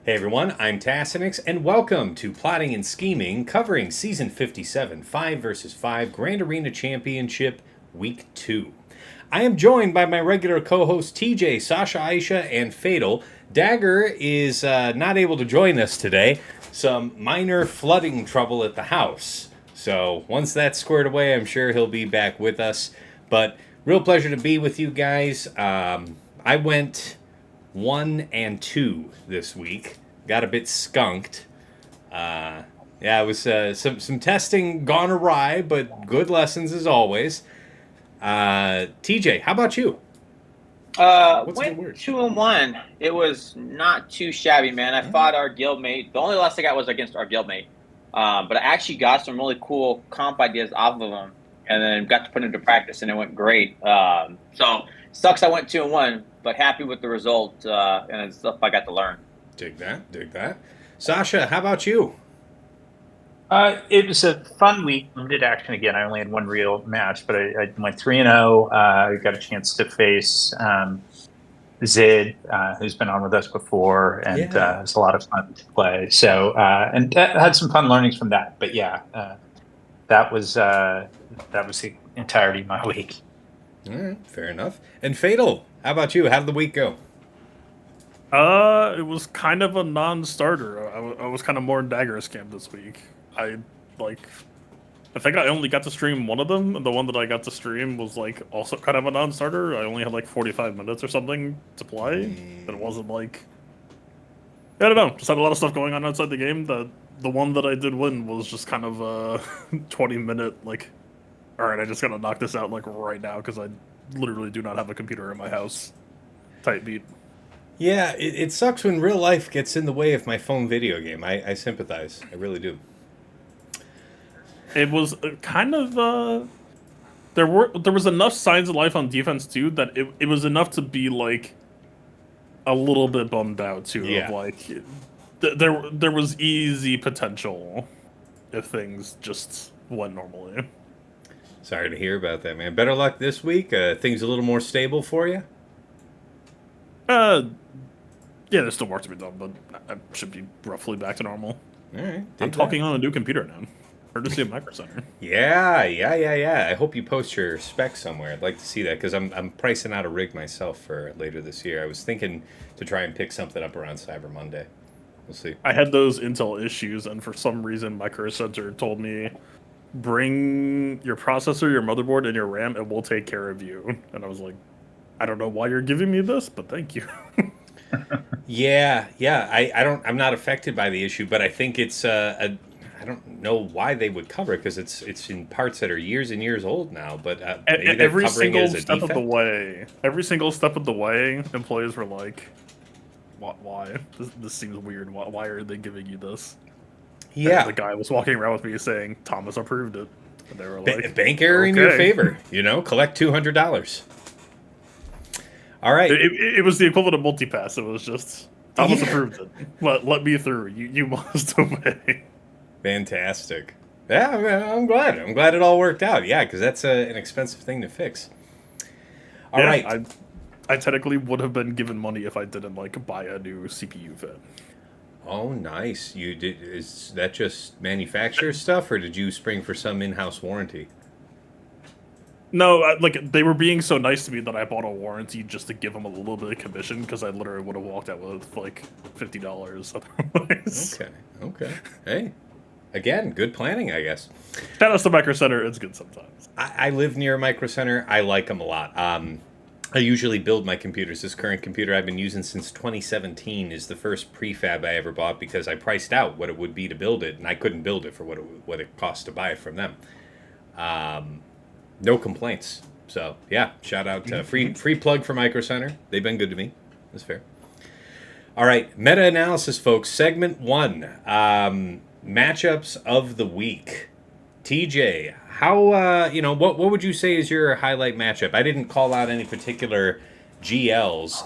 Hey everyone, I'm Tassinix, and welcome to Plotting and Scheming, covering Season 57, 5 versus 5 Grand Arena Championship, Week 2. I am joined by my regular co-hosts TJ, Sasha, Aisha, and Fatal. Dagger is not able to join us today. Some minor flooding trouble at the house. So once that's squared away, I'm sure he'll be back with us. But real pleasure to be with you guys. I went 1 and 2 this week. Got a bit skunked. Yeah, it was some testing gone awry, but good lessons as always. TJ, how about you? What's a good Went word? 2-1. It was not too shabby, man. I Uh, fought our guildmate. The only loss I got was against our guildmate. But I actually got some really cool comp ideas off of him, and then got to put into practice, and it went great. So sucks I went 2-1, but happy with the result and the stuff I got to learn. dig that, dig that. Sasha, how about you? It was a fun week. Limited action again. I only had one real match, but I went 3-0. I got a chance to face Zid, who's been on with us before, and Yeah. it's a lot of fun to play. So, and had some fun learnings from that. But yeah, that was the entirety of my week. All right, fair enough. And Fatal, how about you? How did the week go? It was kind of a non-starter. I was kind of more in Dagger's camp this week. I like, I think I only got to stream one of them, and the one that I got to stream was like also kind of a non-starter. I only had like 45 minutes or something to play, and it wasn't like, I don't know, just had a lot of stuff going on outside the game. That the one that I did win was just kind of a 20-minute like, all right, I just gotta knock this out like right now because I literally do not have a computer in my house. Type beat. Yeah, it sucks when real life gets in the way of my phone video game. I sympathize. I really do. It was kind of there was enough signs of life on defense too that it was enough to be like a little bit bummed out too of Yeah. like there was easy potential if things just went normally. Sorry to hear about that, man. Better luck this week. Things a little more stable for you. Uh yeah, there's still work to be done, but I should be roughly back to normal. All right. I'm Dig that. talking on a new computer now. Courtesy of Micro Center. Yeah. I hope you post your specs somewhere. I'd like to see that because I'm pricing out a rig myself for later this year. I was thinking to try and pick something up around Cyber Monday. We'll see. I had those Intel issues, and for some reason, Micro Center told me bring your processor, your motherboard, and your RAM, and we'll take care of you. And I was like, I don't know why you're giving me this, but thank you. Yeah. I'm not affected by the issue, but I think it's I don't know why they would cover it because it's in parts that are years and years old now. But maybe they're Every covering it single as a step of the defect. way, every single step of the way, employees were like, Why? This seems weird. Why are they giving you this?" And Yeah, the guy was walking around with me saying, "Thomas approved it." And they were like, bank error in your "Okay." favor. Collect $200. All right. It was the equivalent of multipass. It was just Thomas Yeah. approved it. Let me through. You must obey. Fantastic. Yeah, I'm glad. I'm glad it all worked out. Yeah, because that's an expensive thing to fix. All Yeah, right. I technically would have been given money if I didn't like buy a new CPU fit. Oh, nice. You did. Is that just manufacturer stuff, or did you spring for some in-house warranty? No, like they were being so nice to me that I bought a warranty just to give them a little bit of commission because I literally would have walked out with like $50 otherwise. Okay. Hey, again, good planning, I guess. Shout out to Micro Center. It's good sometimes. I live near a Micro Center. I like them a lot. I usually build my computers. This current computer I've been using since 2017 is the first prefab I ever bought because I priced out what it would be to build it, and I couldn't build it for what it cost to buy it from them. No complaints. So yeah, shout out to free plug for Micro Center. They've been good to me. That's fair. All right, meta analysis, folks. Segment 1, matchups of the week. TJ, how what would you say is your highlight matchup? I didn't call out any particular GLs,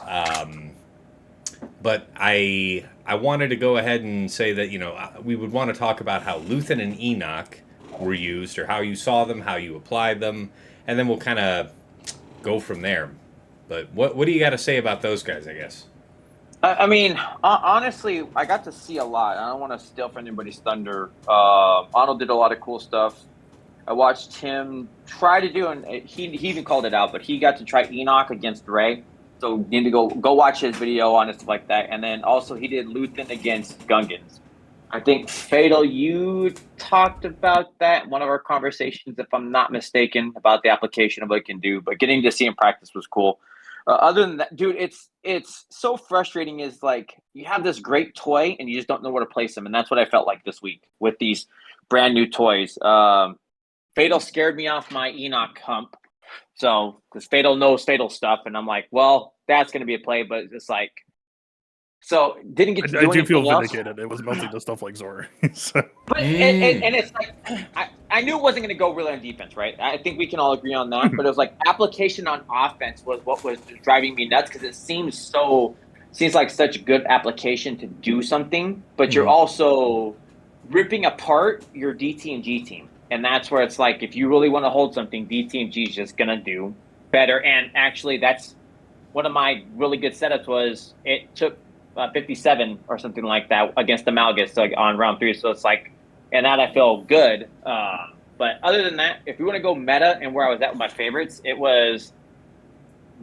but I wanted to go ahead and say that we would want to talk about how Luthen and Enoch were used, or how you saw them, how you applied them, and then we'll kind of go from there. But what do you got to say about those guys? I guess. I mean, honestly, I got to see a lot. I don't want to steal from anybody's thunder. Arnold did a lot of cool stuff. I watched him try to do, and he even called it out, but he got to try Enoch against Ray. So you need to go watch his video on it, stuff like that. And then also he did Luthen against Gungans. I think Fatal, you talked about that in one of our conversations, if I'm not mistaken, about the application of what it can do. But getting to see him practice was cool. Other than that, dude, it's so frustrating. Is like you have this great toy and you just don't know where to place them, and that's what I felt like this week with these brand new toys. Fatal scared me off my Enoch hump. So, because Fatal knows Fatal stuff, and I'm like, well, that's going to be a play, but it's like, so didn't get to I do do feel anything else. vindicated. It was mostly the stuff like Zora. So. But and it's like, I knew it wasn't going to go really on defense, right? I think we can all agree on that. But it was like application on offense was what was driving me nuts because it seems like such good application to do something, but you're also ripping apart your DT and G team. And that's where it's like, if you really want to hold something, DT and G is just going to do better. And actually, that's one of my really good setups was it took 57 or something like that against the Malgus on round 3. So it's like, and that I feel good. But other than that, if we want to go meta and where I was at with my favorites, it was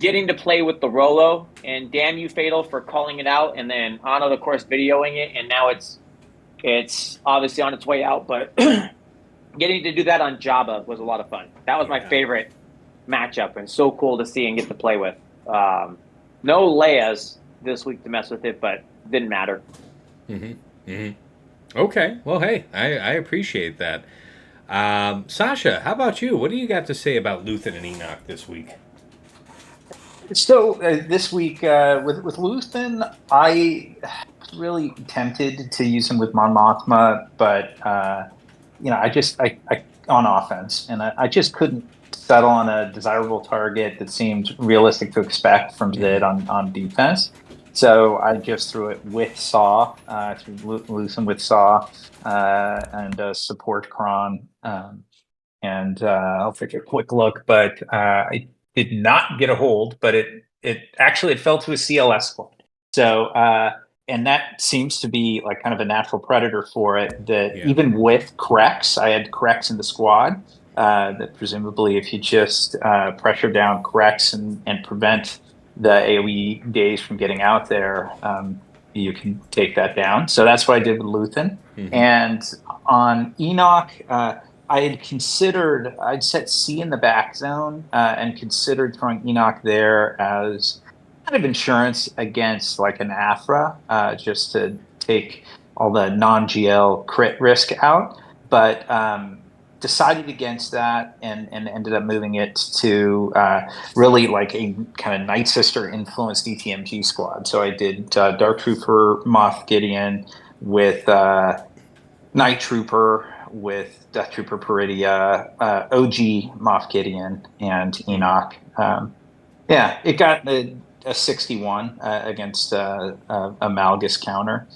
getting to play with the Rolo, and damn you, Fatal, for calling it out. And then Arnold, of course, videoing it. And now it's obviously on its way out, but getting to do that on Jabba was a lot of fun. That was my favorite matchup, and so cool to see and get to play with. No Leia's this week to mess with it, but didn't matter. Okay, well, hey, I appreciate that. Sasha, how about you? What do you got to say about Luthen and Enoch this week? So this week with Luthen, I was really tempted to use him with Mon Mothma, but I on offense, and I just couldn't settle on a desirable target that seemed realistic to expect from Zid on defense. So I just threw it with Saw, threw Luthen with Saw, and support Kron. And I'll take a quick look, but I did not get a hold, but it actually fell to a CLS squad. So and that seems to be like kind of a natural predator for it. That even with Krex, I had Krex in the squad. That presumably, if you just pressure down Krex and prevent the AOE days from getting out there, you can take that down. So that's what I did with Luthen. And on Enoch, I'd set C in the back zone and considered throwing Enoch there as kind of insurance against like an Aphra, just to take all the non-GL crit risk out. But decided against that and ended up moving it to really like a kind of Night Sister influenced DTMG squad. So I did Dark Trooper Moff Gideon with Night Trooper with Death Trooper Peridia, OG Moff Gideon, and Enoch. It got a 61 against a Malgus counter.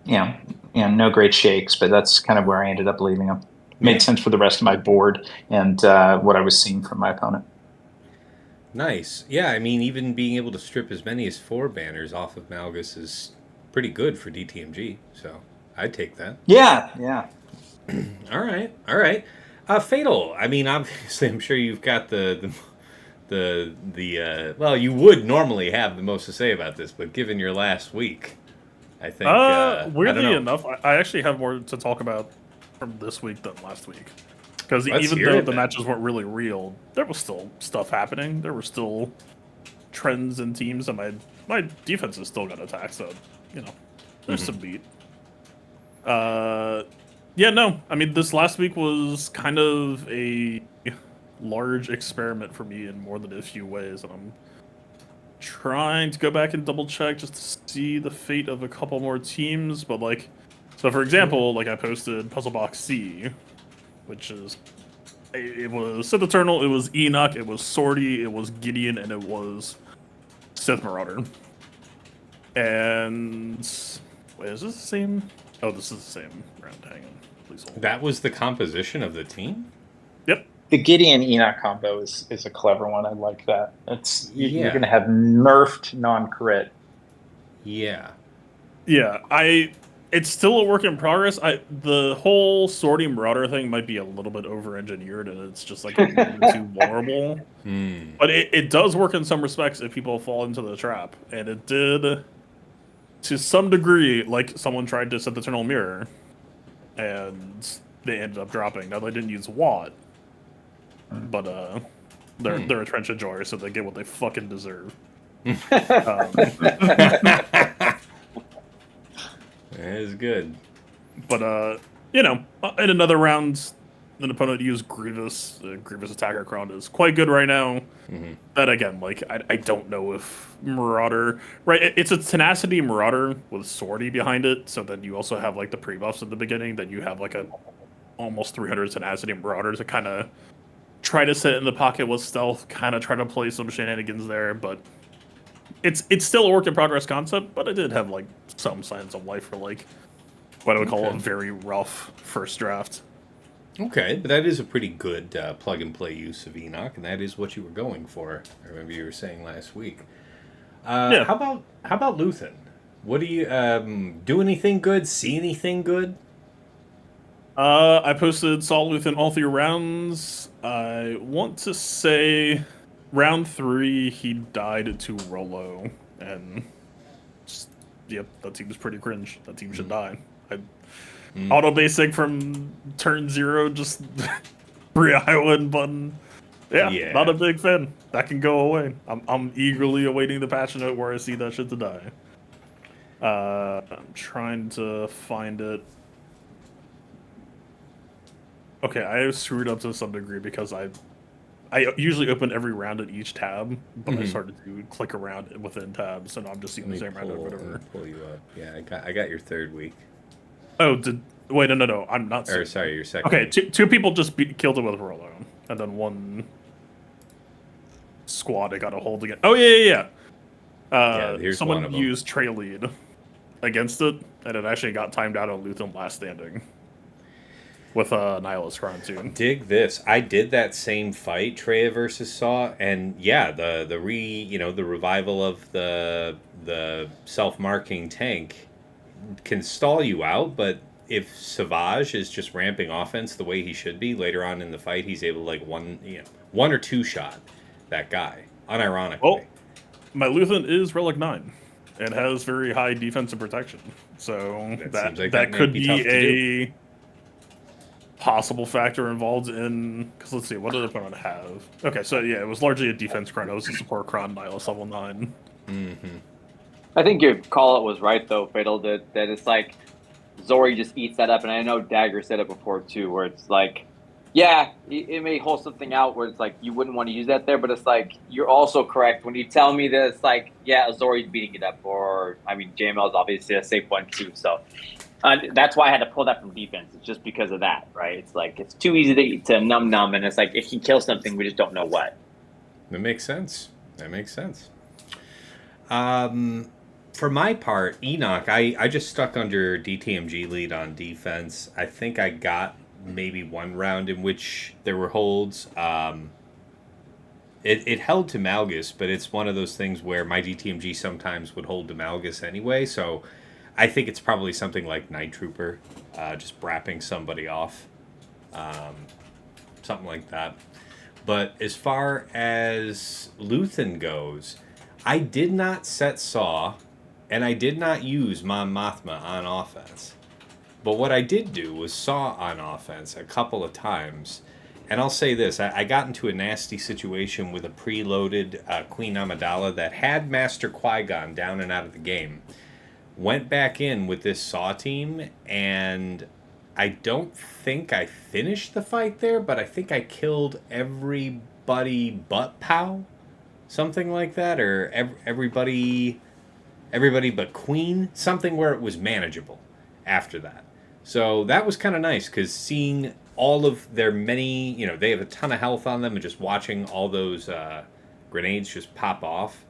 No great shakes, but that's kind of where I ended up leaving him. Made sense for the rest of my board and what I was seeing from my opponent. Nice. Yeah, I mean, even being able to strip as many as 4 banners off of Malgus is pretty good for DTMG, so I'd take that. Yeah. All right. Fatal. I mean, obviously, I'm sure you've got the well, you would normally have the most to say about this, but given your last week, I think weirdly enough, I actually have more to talk about from this week than last week, because even though the matches weren't really real, there was still stuff happening. There were still trends in teams, and my defense is still gonna attack. So there's some beat. I mean, this last week was kind of a large experiment for me in more than a few ways, and I'm trying to go back and double check just to see the fate of a couple more teams. But so for example, I posted Puzzle Box C, which is it was Sith Eternal, it was Enoch, it was Sortie, it was Gideon, and it was Sith Marauder. And wait, is this the same? Oh, this is the same round. Hang on, please hold. That was the composition of the team? Yep. The Gideon Enoch combo is a clever one. I like that. You're going to have nerfed non-crit. Yeah. Yeah, it's still a work in progress. The whole sorting Marauder thing might be a little bit over-engineered, and it's just like a little too vulnerable. But it does work in some respects if people fall into the trap, and it did to some degree. Like someone tried to set the Eternal Mirror, and they ended up dropping. Now they didn't use Watt, but they're a trench enjoyer, so they get what they fucking deserve. That is good. But in another round, an opponent used Grievous. Grievous attacker Kron is quite good right now. Mm-hmm. But again, like I don't know if Marauder, right? It's a Tenacity Marauder with Swordy behind it. So then you also have like the pre-buffs at the beginning. Then you have like a almost 300 Tenacity Marauder to kind of try to sit in the pocket with stealth, kind of try to play some shenanigans there. But it's still a work in progress concept. But it did have like some signs of life for like what I would call a very rough first draft. Okay, but that is a pretty good plug-and-play use of Enoch, and that is what you were going for. I remember you were saying last week. Yeah. How about Luthen? What do you do? Anything good? See anything good? I posted Saul Luthen all 3 rounds. I want to say round 3 he died to Rolo, and just, yep, that team's pretty cringe. That team should die. Auto basic from turn 0, just free island button. Yeah, not a big fan. That can go away. I'm eagerly awaiting the patch note where I see that shit to die. I'm trying to find it. Okay, I screwed up to some degree because I usually open every round at each tab, but I started to click around within tabs, and I'm just seeing the same round over and over. Pull you up. Yeah, I got your third week. Oh, wait, no, I'm not. Or sorry, your second. Okay, two people just killed it with Rolo, and then one squad I got a hold again. Oh yeah. Here's someone one of them. used Trey Lead against it, and it actually got timed out on Luthen last standing with Nihilus Crown too. Dig this! I did that same fight, Treya versus Saw, and yeah, the revival of the self-marking tank can stall you out, but if Savage is just ramping offense the way he should be later on in the fight, he's able to like one or two shot that guy unironically. Well, my Luthen is Relic 9 and has very high defense and protection, so that could be a possible factor involved in. Because let's see, what did the opponent have? Okay, so yeah, it was largely a defense Kron. It was a support Kron Nihilus level 9. I think your call-out was right, though, Fatal, that it's like Zori just eats that up. And I know Dagger said it before, too, where it's like, yeah, it may hold something out where it's like you wouldn't want to use that there, but it's like you're also correct when you tell me that it's like, yeah, Zori's beating it up. Or, I mean, JML is obviously a safe one, too. So that's why I had to pull that from defense. It's just because of that, right? It's like it's too easy to numb, and it's like if he kills something, we just don't know what. That makes sense. For my part, Enoch, I just stuck under DTMG lead on defense. I think I got maybe one round in which there were holds. It held to Malgus, but it's one of those things where my DTMG sometimes would hold to Malgus anyway, so I think it's probably something like Night Trooper, just brapping somebody off. Something like that. But as far as Luthen goes, I did not set Saw, and I did not use Mon Mothma on offense. But what I did do was Saw on offense a couple of times. And I'll say this, I got into a nasty situation with a preloaded Queen Amidala that had Master Qui-Gon down and out of the game. Went back in with this Saw team, and I don't think I finished the fight there, but I think I killed everybody but Pow. Something like that, or everybody but Queen. Something where it was manageable after that. So that was kind of nice, because seeing all of their many, they have a ton of health on them, and just watching all those grenades just pop off.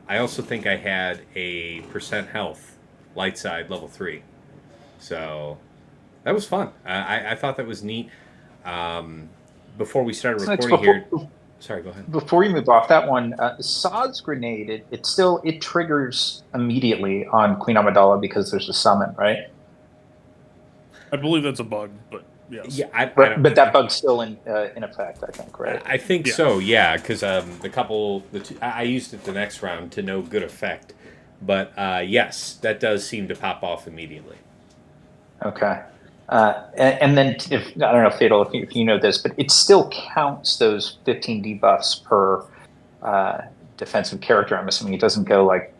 I also think I had a % health light side level 3. So that was fun. I thought that was neat. Before we started recording here, Sorry, go ahead. Before you move off that one, Sod's grenade, it triggers immediately on Queen Amidala because there's a summon, right? I believe that's a bug, but yes. Yeah, I But don't. but that bug's still in effect, I think, right? I think Yeah. so, yeah, because I used it the next round to no good effect. But yes, that does seem to pop off immediately. Okay. And then if I don't know, Fatal, if you know this, but it still counts those 15 debuffs per defensive character. I'm assuming it doesn't go like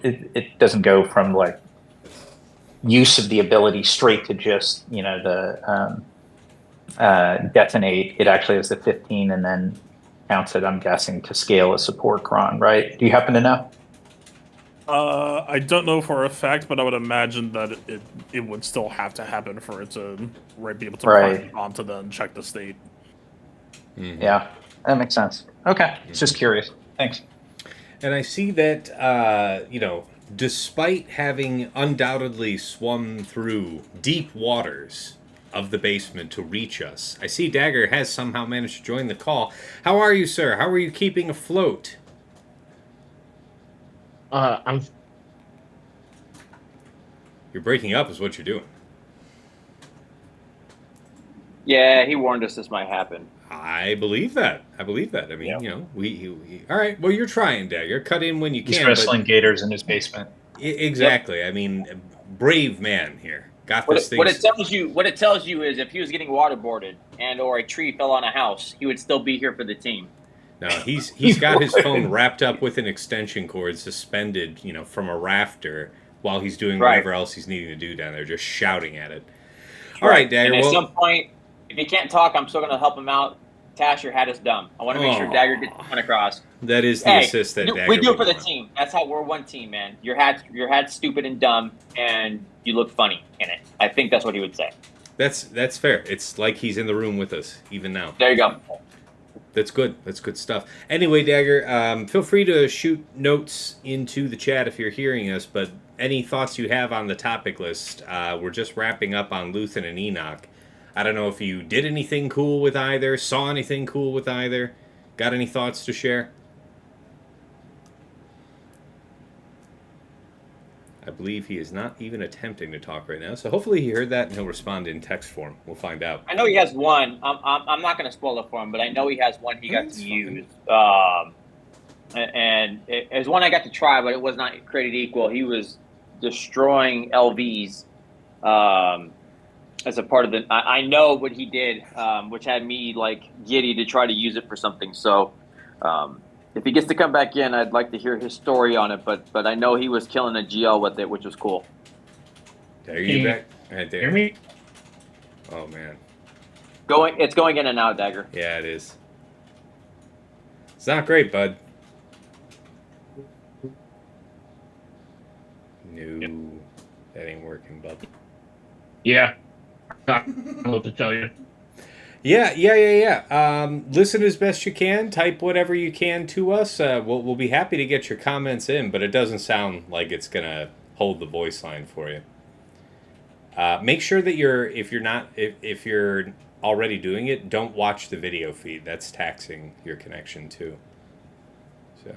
it doesn't go from like use of the ability straight to just the detonate. It actually has the 15 and then counts it. I'm guessing to scale a support cron, right? Do you happen to know? I don't know for a fact, but I would imagine that it would still have to happen for it to be able to Right. prime on to then check the state. Mm-hmm. Yeah, that makes sense. Okay, just curious. Thanks. And I see that, despite having undoubtedly swum through deep waters of the basement to reach us, I see Dagger has somehow managed to join the call. How are you, sir? How are you keeping afloat? I'm You're breaking up is what you're doing. Yeah, he warned us this might happen. I believe that. I mean, Yeah. we all right. Well, you're trying, Dagger. Cut in when you He's can. wrestling gators in his basement. Exactly. Yep. I mean, brave man here. Got this thing. What it tells you is if he was getting waterboarded or a tree fell on a house, he would still be here for the team. No, he's got his phone wrapped up with an extension cord suspended, from a rafter while he's doing whatever else he's needing to do down there, just shouting at it. All right, Dagger. And at some point, if he can't talk, I'm still going to help him out. Tash, your hat is dumb. I want to make sure Dagger gets the point across. That is the assist that Dagger. We do it for the team. That's how we're one team, man. Your hat's stupid and dumb, and you look funny in it. I think that's what he would say. That's fair. It's like he's in the room with us even now. There you go. That's good. That's good stuff. Anyway, Dagger, feel free to shoot notes into the chat if you're hearing us, but any thoughts you have on the topic list, we're just wrapping up on Luthen and Enoch. I don't know if you did anything cool with either, saw anything cool with either, got any thoughts to share? I believe he is not even attempting to talk right now, so hopefully he heard that and he'll respond in text form. We'll find out. I know he has one. I'm not going to spoil it for him, but I know he has one he got to use. And it was one I got to try, but it was not created equal. He was destroying LVs as a part of the. I know what he did, which had me like giddy to try to use it for something. So if he gets to come back in, I'd like to hear his story on it. But I know he was killing a GL with it, which was cool. There you back right there. hear me? Oh man. It's going in and out, Dagger. Yeah, it is. It's not great, bud. No, that ain't working, bud. Yeah. I don't know what to tell you. Yeah. Listen as best you can. Type whatever you can to us. We'll be happy to get your comments in, but it doesn't sound like it's gonna hold the voice line for you. Make sure that if you're already doing it, don't watch the video feed. That's taxing your connection too. So,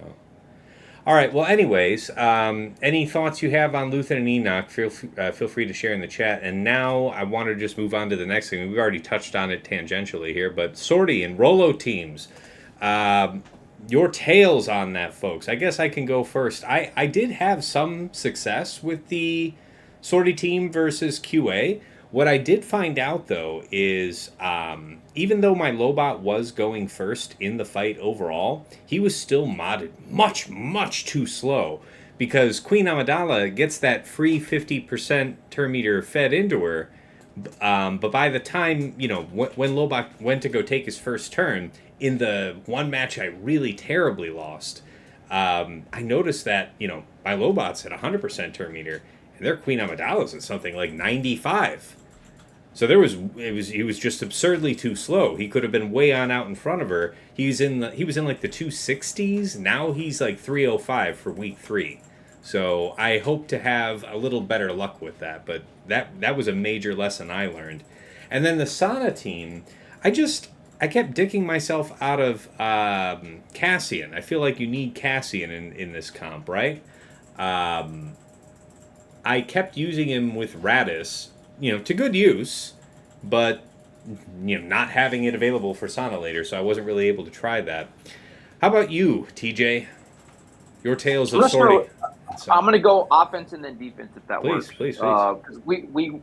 all right. Well, anyways, any thoughts you have on Luthen and Enoch, feel free to share in the chat. And now I want to just move on to the next thing. We've already touched on it tangentially here, but Sortie and Rolo teams. Your tales on that, folks. I guess I can go first. I did have some success with the Sortie team versus QA. What I did find out, though, is even though my Lobot was going first in the fight overall, he was still modded much, much too slow because Queen Amidala gets that free 50% turn meter fed into her. But by the time, when Lobot went to go take his first turn, in the one match I really terribly lost, I noticed that, my Lobot's at 100% turn meter, and their Queen Amidala's at something like 95. So he was just absurdly too slow. He could have been way on out in front of her. He was in like the 260s. Now he's like 305 for week 3. So I hope to have a little better luck with that. But that was a major lesson I learned. And then the Sana team, I kept dicking myself out of Cassian. I feel like you need Cassian in this comp, right? Um, I kept using him with Radis, to good use, but not having it available for Sana later, so I wasn't really able to try that. How about you, TJ? Your tales of sorting. I'm gonna go offense and then defense if that Please, works. please. Because we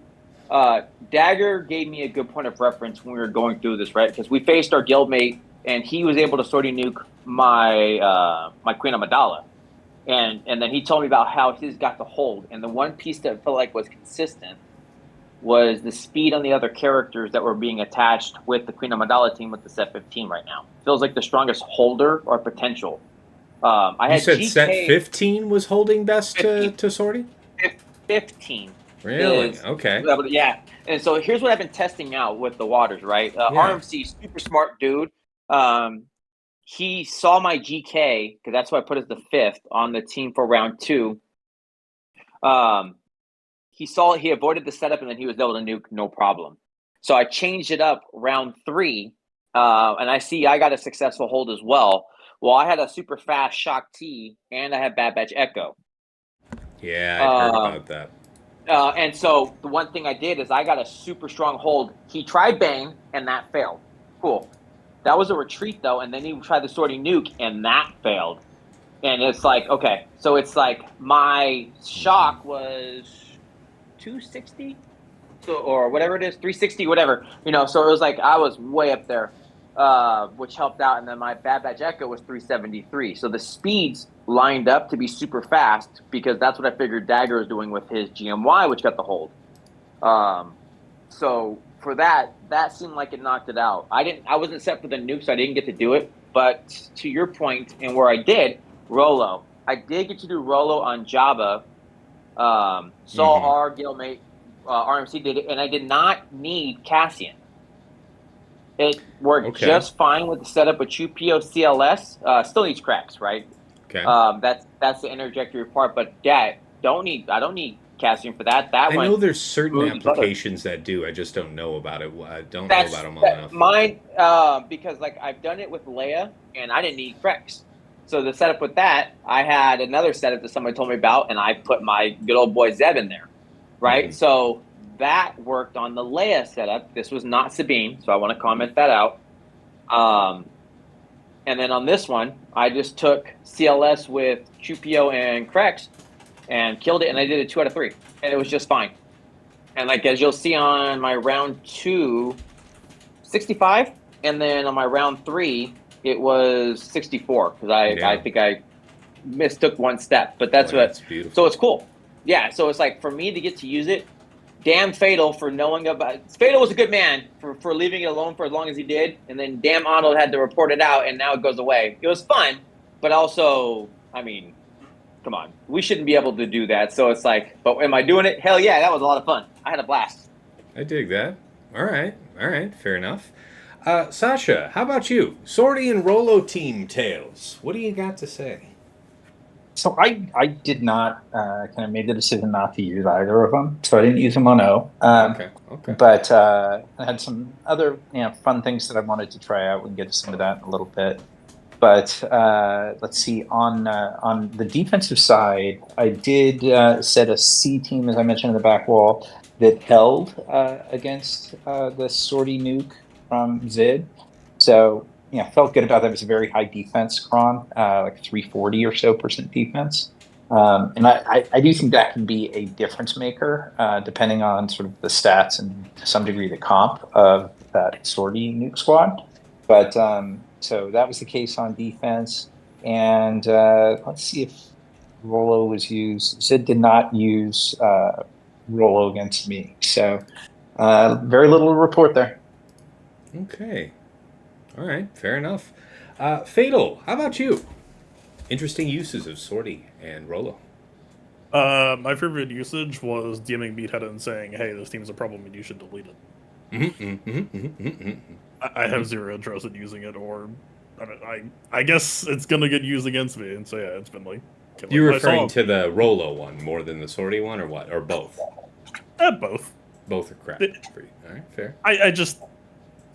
Dagger gave me a good point of reference when we were going through this, right? Because we faced our guildmate and he was able to sortie nuke my Queen Amidala. And then he told me about how his got the hold. And the one piece that felt like was consistent was the speed on the other characters that were being attached with the Queen Amidala team with the set 15 right now. Feels like the strongest holder or potential. I You had said GK, set 15 was holding best 15. to sortie? 15. Really? Okay. Yeah. And so here's what I've been testing out with the waters, right? Yeah. RMC, super smart dude. He saw my GK, because that's why I put as the 5th on the team for round 2. He avoided the setup, and then he was able to nuke no problem. So I changed it up round 3, and I see I got a successful hold as well. Well, I had a super fast Shock T, and I had Bad Batch Echo. Yeah, I heard about that. And so the one thing I did is I got a super strong hold. He tried Bane, and that failed. Cool. That was a retreat, though, and then he tried the sortie nuke, and that failed. And it's like, okay, so it's like my shock was 260, or whatever it is, 360, whatever. So it was like I was way up there, which helped out. And then my Bad Batch Echo was 373. So the speeds lined up to be super fast because that's what I figured Dagger was doing with his GMY, which got the hold. So for that seemed like it knocked it out. I wasn't set for the nuke, so I didn't get to do it. But to your point, and where I did, Rolo. I did get to do Rolo on Jabba. Saw our guildmate RMC did it, and I did not need Cassian. It worked just fine with the setup with Chupio CLS. Still needs cracks, right? Okay. That's the interjectory part, but I don't need Cassian for that. I know there's certain applications that do. I just don't know about it. I don't know about them well enough. Mine, because like I've done it with Leia, and I didn't need cracks. So the setup with that, I had another setup that somebody told me about, and I put my good old boy Zeb in there, right? Mm-hmm. So that worked on the Leia setup. This was not Sabine, so I want to comment that out. And then on this one, I just took CLS with Chupio and Krex and killed it, and I did it 2 out of 3, and it was just fine. And like as you'll see on my round 2, 65, and then on my round 3, it was 64 because I think I mistook one step, but that's beautiful. So it's cool. Yeah, so it's like for me to get to use it. Damn Fatal for knowing about. Fatal was a good man for leaving it alone for as long as he did, and then damn Arnold had to report it out, and now it goes away. It was fun, but also, I mean, come on, we shouldn't be able to do that. So it's like, but am I doing it? Hell yeah, that was a lot of fun. I had a blast. I dig that. All right, fair enough. Sasha, how about you? Sortie and Rolo team tales. What do you got to say? So I did not kind of made the decision not to use either of them. So I didn't use them on O. Okay. But I had some other fun things that I wanted to try out. We can get to some of that in a little bit. But let's see. On the defensive side, I did set a C team, as I mentioned, in the back wall that held against the sortie nuke from Zid. So felt good about that. It was a very high defense cron, like 340 or so % defense. And I do think that can be a difference maker, depending on sort of the stats and to some degree the comp of that sortie nuke squad. But so that was the case on defense. And let's see if Rolo was used. Zid did not use Rolo against me. So very little to report there. Okay. All right, fair enough. Fatal, how about you? Interesting uses of Sortie and Rolo. My favorite usage was DMing Meathead and saying, hey, this team's a problem and you should delete it. I have zero interest in using it, or I guess it's going to get used against me, and so yeah, it's been like... You're referring to the Rolo one more than the Sortie one, or what? Or both? Both. Both are crap for you. All right, fair.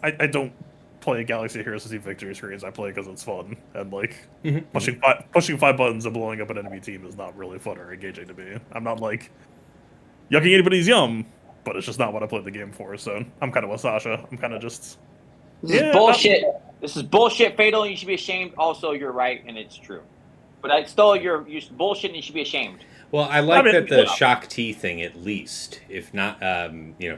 I don't play Galaxy Heroes to see victory screens. I play because it's fun, and like Mm-hmm. pushing 5 buttons and blowing up an enemy team is not really fun or engaging to me. I'm not like yucking anybody's yum, but it's just not what I played the game for. So I'm kind of with Sasha. I'm kind of just This is bullshit. This is bullshit, Fatal. You should be ashamed. Also, you're right, and it's true. But I stole your bullshit, and you should be ashamed. Well, I like that the yeah. Shock T thing, at least, if not,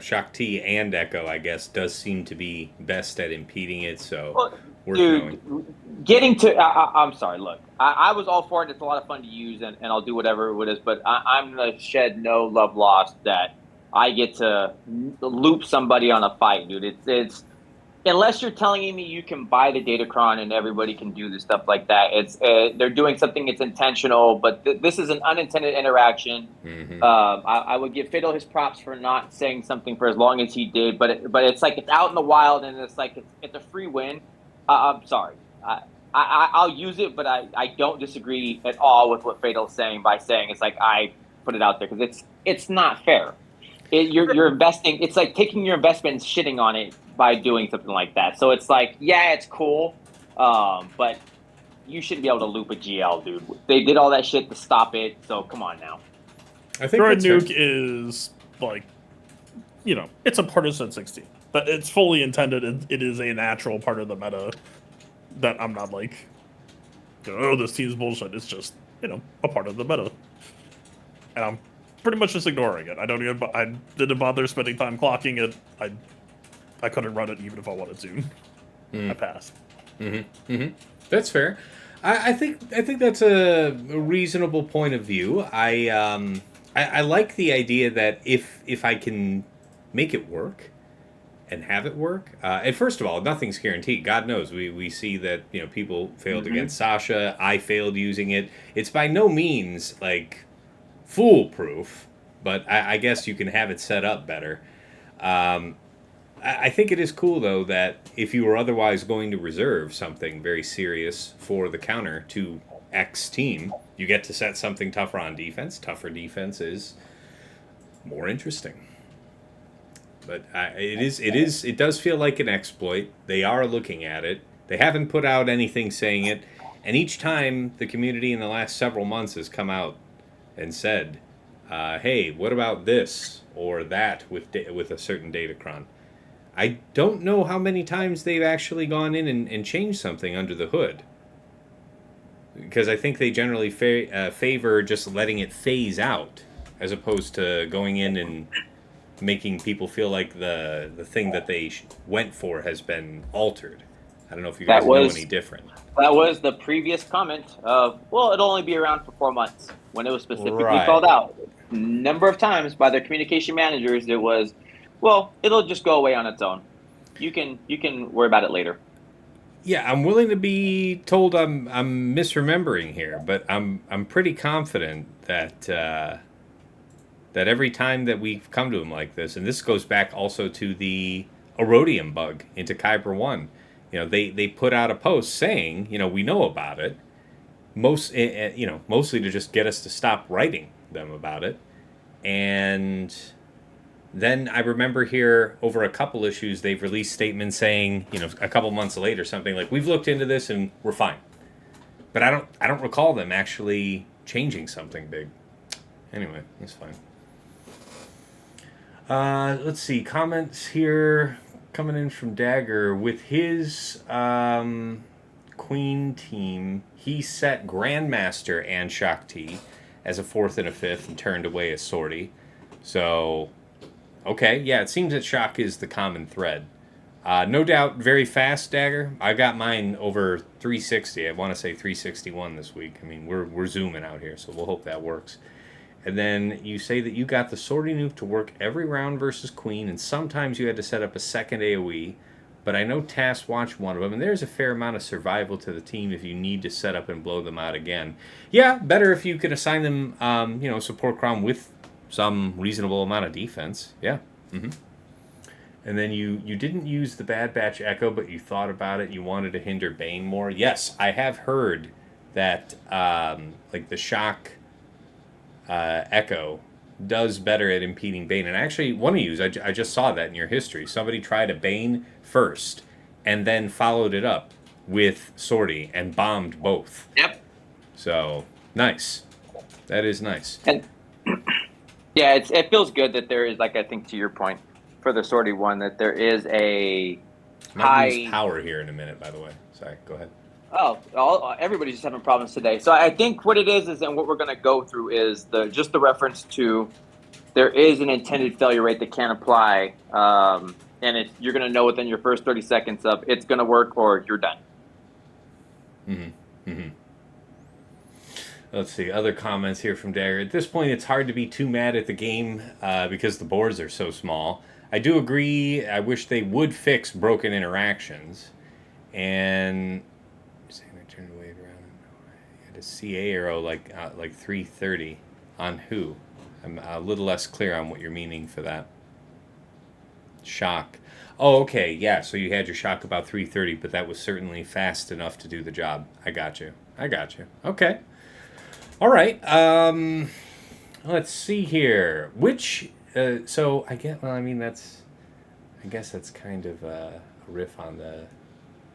Shock T and Echo, I guess, does seem to be best at impeding it. So, worth knowing. Getting to, I'm sorry. Look, I was all for it. It's a lot of fun to use, and I'll do whatever it is. But I'm gonna shed no love lost that I get to loop somebody on a fight, dude. It's unless you're telling me you can buy the Datacron and everybody can do this stuff like that. It's they're doing something that's intentional, but this is an unintended interaction. Mm-hmm. I would give Fiddle his props for not saying something for as long as he did, but it's like it's out in the wild and it's like it's a free win. I'm sorry. I'll use it, but I don't disagree at all with what Fiddle's saying by saying it's like I put it out there because it's not fair. You're investing. It's like taking your investment and shitting on it by doing something like that. So it's like, yeah, it's cool, but you shouldn't be able to loop a GL, dude. They did all that shit to stop it, so come on now. I think Droid Nuke is like, it's a partisan 16, but it's fully intended. It is a natural part of the meta that I'm not like, oh, this team's bullshit. It's just, a part of the meta, and I'm pretty much just ignoring it. I didn't bother spending time clocking it. I couldn't run it even if I wanted to. I passed. Mm-hmm. Mm-hmm. That's fair. I think that's a reasonable point of view. I like the idea that if I can make it work and have it work, and first of all, nothing's guaranteed. God knows we see that people failed against Sasha. I failed using it. It's by no means like foolproof, but I guess you can have it set up better. I think it is cool, though, that if you were otherwise going to reserve something very serious for the counter to X team, you get to set something tougher on defense. Tougher defense is more interesting. But it does feel like an exploit. They are looking at it. They haven't put out anything saying it. And each time the community in the last several months has come out and said, hey, what about this or that with a certain Datacron? I don't know how many times they've actually gone in and changed something under the hood. Because I think they generally favor just letting it phase out as opposed to going in and making people feel like the thing that they went for has been altered. I don't know if you guys know any different. That was the previous comment of, well, it'll only be around for 4 months, when it was specifically called out. A number of times by their communication managers, it was, well, it'll just go away on its own. You can worry about it later. Yeah, I'm willing to be told I'm misremembering here, but I'm pretty confident that that every time that we've come to him like this, and this goes back also to the Erodium bug into Kyber 1, they put out a post saying, we know about it, mostly to just get us to stop writing them about it, and then I remember here over a couple issues they've released statements saying, a couple months later something like, we've looked into this and we're fine. But I don't recall them actually changing something big. Anyway, that's fine. Let's see, comments here coming in from Dagger. With his Queen team, he set Grandmaster and Shakti as a 4th and a 5th and turned away a sortie. So, okay, yeah, it seems that Shock is the common thread. No doubt, very fast, Dagger. I got mine over 360. I want to say 361 this week. I mean, we're zooming out here, so we'll hope that works. And then you say that you got the sortie nuke to work every round versus Queen, and sometimes you had to set up a second AoE. But I know Task watched one of them, and there's a fair amount of survival to the team if you need to set up and blow them out again. Yeah, better if you could assign them, support crown with some reasonable amount of defense. Yeah. Mm-hmm. And then you didn't use the Bad Batch Echo, but you thought about it. You wanted to hinder Bane more. Yes, I have heard that the Shock Echo does better at impeding Bane. And actually, one of you, I just saw that in your history. Somebody tried a Bane first, and then followed it up with sortie and bombed both. Yep. So nice. That is nice. And yeah, it feels good that there is, like, I think to your point for the sortie one, that there is a Might lose power here in a minute, by the way. Sorry, go ahead. Everybody's just having problems today. So I think what it is, and what we're going to go through is the reference to there is an intended failure rate that can apply, and you're going to know within your first 30 seconds of it's going to work or you're done. Mm-hmm. Mm-hmm. Let's see, other comments here from Dagger. At this point, it's hard to be too mad at the game because the boards are so small. I do agree. I wish they would fix broken interactions. And saying I turned away around. I had a CA arrow like 330 on who? I'm a little less clear on what you're meaning for that. Shock. Oh, okay, yeah. So you had your shock about 330, but that was certainly fast enough to do the job. I got you. Okay. All right. Let's see here. Which? So I get. Well, I mean that's. I guess that's kind of a riff on the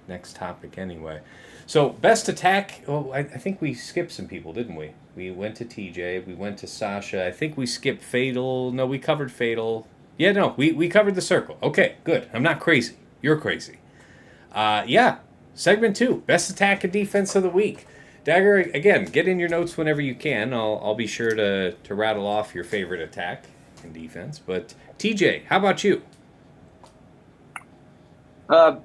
next topic anyway. So best attack. Well, I think we skipped some people, didn't we? We went to TJ. We went to Sasha. I think we skipped Fatal. No, we covered Fatal. Yeah, no, we covered the circle. Okay, good. I'm not crazy. You're crazy. Yeah. Segment 2. Best attack and defense of the week. Dagger, again, get in your notes whenever you can. I'll be sure to rattle off your favorite attack and defense. But TJ, how about you?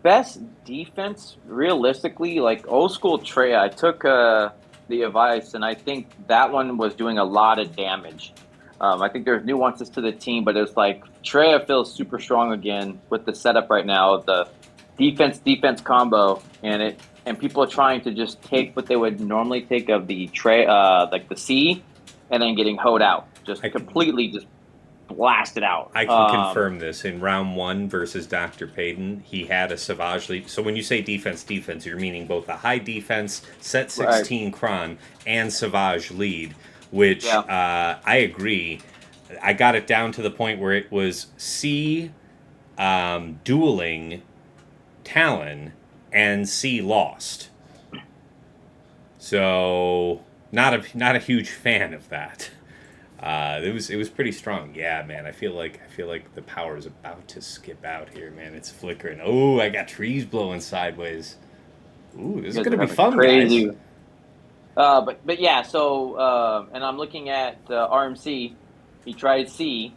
Best defense, realistically, like old school Trey. I took the advice, and I think that one was doing a lot of damage. I think there's nuances to the team, but it's like Treya feels super strong again with the setup right now, the defense combo, and people are trying to just take what they would normally take of the like the C, and then getting hoed out, completely just blasted out. I can confirm this. In round 1 versus Dr. Payton, he had a Savage lead. So when you say defense, you're meaning both a high defense, set 16 right. Kron, and Savage lead, which I agree. I got it down to the point where it was C dueling Talon and C lost. So not a huge fan of that. It was pretty strong. Yeah, man. I feel like the power is about to skip out here, man. It's flickering. Oh, I got trees blowing sideways. Ooh, this is gonna be fun, crazy. Guys. But yeah. So and I'm looking at RMC. He tried C,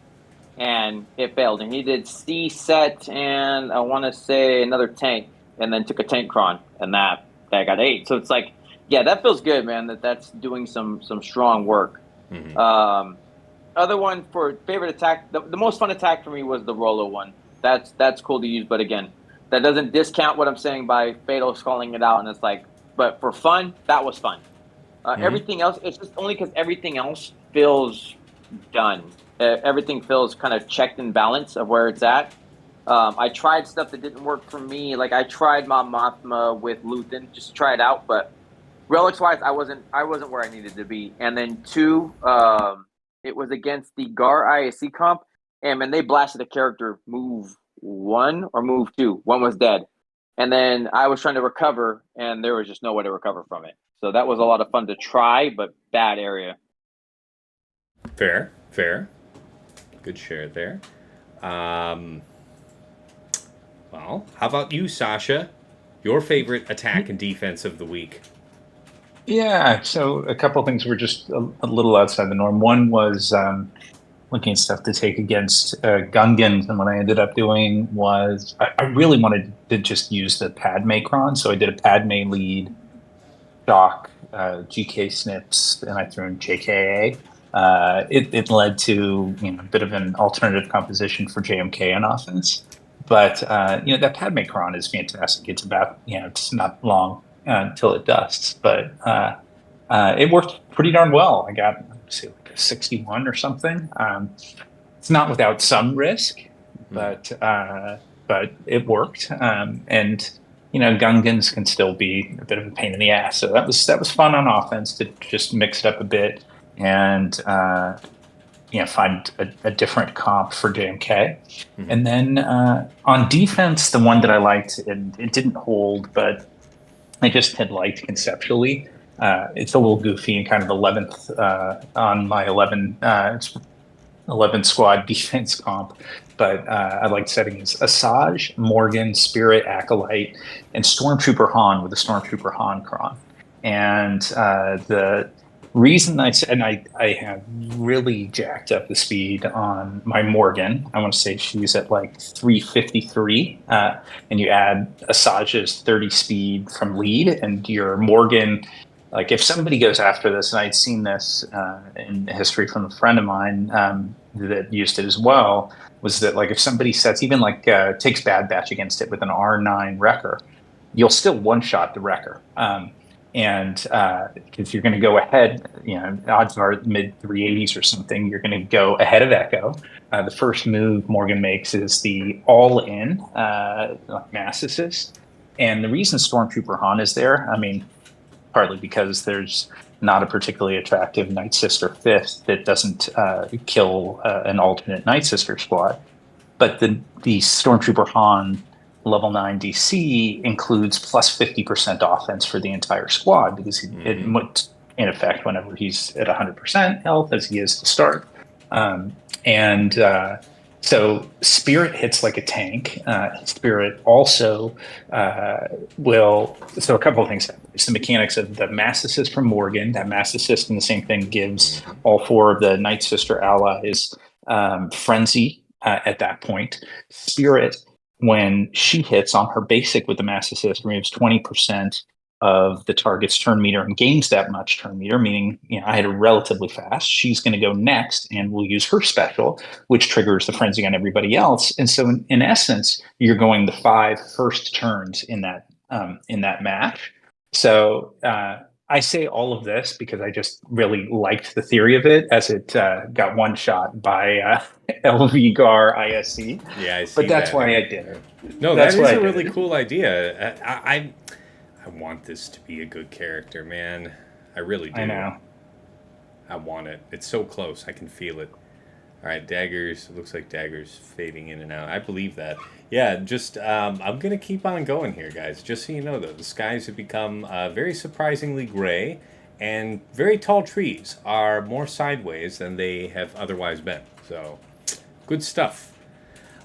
and it failed. And he did C set, and I want to say another tank, and then took a tank cron, and that got 8. So it's like, yeah, that feels good, man. That's doing some strong work. Mm-hmm. Other one for favorite attack, the most fun attack for me was the Rolo one. That's cool to use, but again, that doesn't discount what I'm saying by Fatal calling it out, and it's like, but for fun, that was fun. Mm-hmm. Everything else, it's just only because everything else feels done. Everything feels kind of checked and balanced of where it's at. I tried stuff that didn't work for me. Like I tried Mom Mothma with Luthen just to try it out, but relics-wise, I wasn't where I needed to be. And then 2, it was against the Gar ISC comp, and when they blasted a character move 1 or move 2, one was dead. And then I was trying to recover, and there was just no way to recover from it. So that was a lot of fun to try, but bad area. Fair. Good share there. Well, how about you, Sasha? Your favorite attack and defense of the week? Yeah, so a couple of things were just a little outside the norm. One was looking at stuff to take against Gungans, and what I ended up doing was I really wanted to just use the Padme cron, so I did a Padme lead, Shock, GK snips, and I threw in JKA. It led to a bit of an alternative composition for JMK on offense, but that Padme cron is fantastic. It's about it's not long until it dusts, but it worked pretty darn well. I got like a 61 or something. It's not without some risk, but it worked. And Gungans can still be a bit of a pain in the ass. So that was fun on offense to just mix it up a bit. And find a different comp for JMK. And then on defense, the one that I liked, and it didn't hold, but I just had liked conceptually. It's a little goofy and kind of 11th on my 11 squad defense comp, but I liked setting as Asajj, Morgan, Spirit, Acolyte, and Stormtrooper Han with the Stormtrooper Han cron. And the reason I have really jacked up the speed on my Morgan. I want to say she's at like 353, and you add Asajj's 30 speed from lead, and your Morgan. Like if somebody goes after this, and I'd seen this in history from a friend of mine that used it as well, was that like if somebody sets even like takes Bad Batch against it with an R9 wrecker, you'll still one shot the wrecker. And if you're going to go ahead, odds are mid 380s or something, you're going to go ahead of Echo. The first move Morgan makes is the all-in mass assist. And the reason Stormtrooper Han is there, I mean, partly because there's not a particularly attractive Night Sister 5th that doesn't kill an alternate Night Sister squad. But the Stormtrooper Han level 9 DC includes plus 50% offense for the entire squad because it would, in effect, whenever he's at 100% health, as he is to start. So Spirit hits like a tank. Spirit also will. So a couple of things happen. It's the mechanics of the mass assist from Morgan. That mass assist and the same thing gives all 4 of the Night Sister allies frenzy at that point. Spirit, when she hits on her basic with the mass assist, removes 20% of the target's turn meter and gains that much turn meter, meaning I had her relatively fast. She's going to go next and we'll use her special, which triggers the frenzy on everybody else. And so in essence, you're going the 5 first turns in that match. So I say all of this because I just really liked the theory of it as it got one shot by LVGAR ISC. Yeah, I see. But that's why I did it. No, that is a really cool idea. I want this to be a good character, man. I really do. I know. I want it. It's so close. I can feel it. All right, daggers. It looks like daggers fading in and out. I believe that. Yeah, just I'm going to keep on going here, guys. Just so you know, though, the skies have become very surprisingly gray, and very tall trees are more sideways than they have otherwise been. So, good stuff.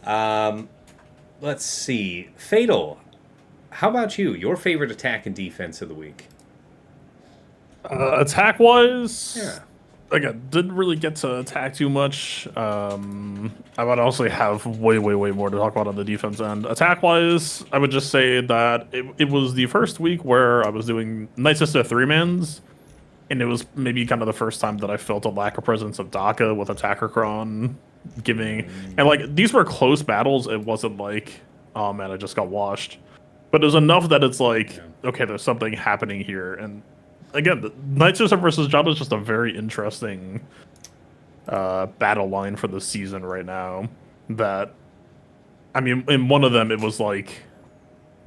Let's see. Fatal. How about you? Your favorite attack and defense of the week? Attack-wise, Yeah. Again, didn't really get to attack too much. I would also have way more to talk about on the defense end. Attack-wise, I would just say that it was the first week where I was doing Night Sister 3-mans, and it was maybe kind of the first time that I felt a lack of presence of DACA with Attacker Cron giving... And, like, these were close battles. It wasn't like, oh, man, I just got washed. But there's enough that it's like, okay, there's something happening here. And again, the Night Sister versus Jabba is just a very interesting battle line for the season right now. That, I mean, in one of them, it was like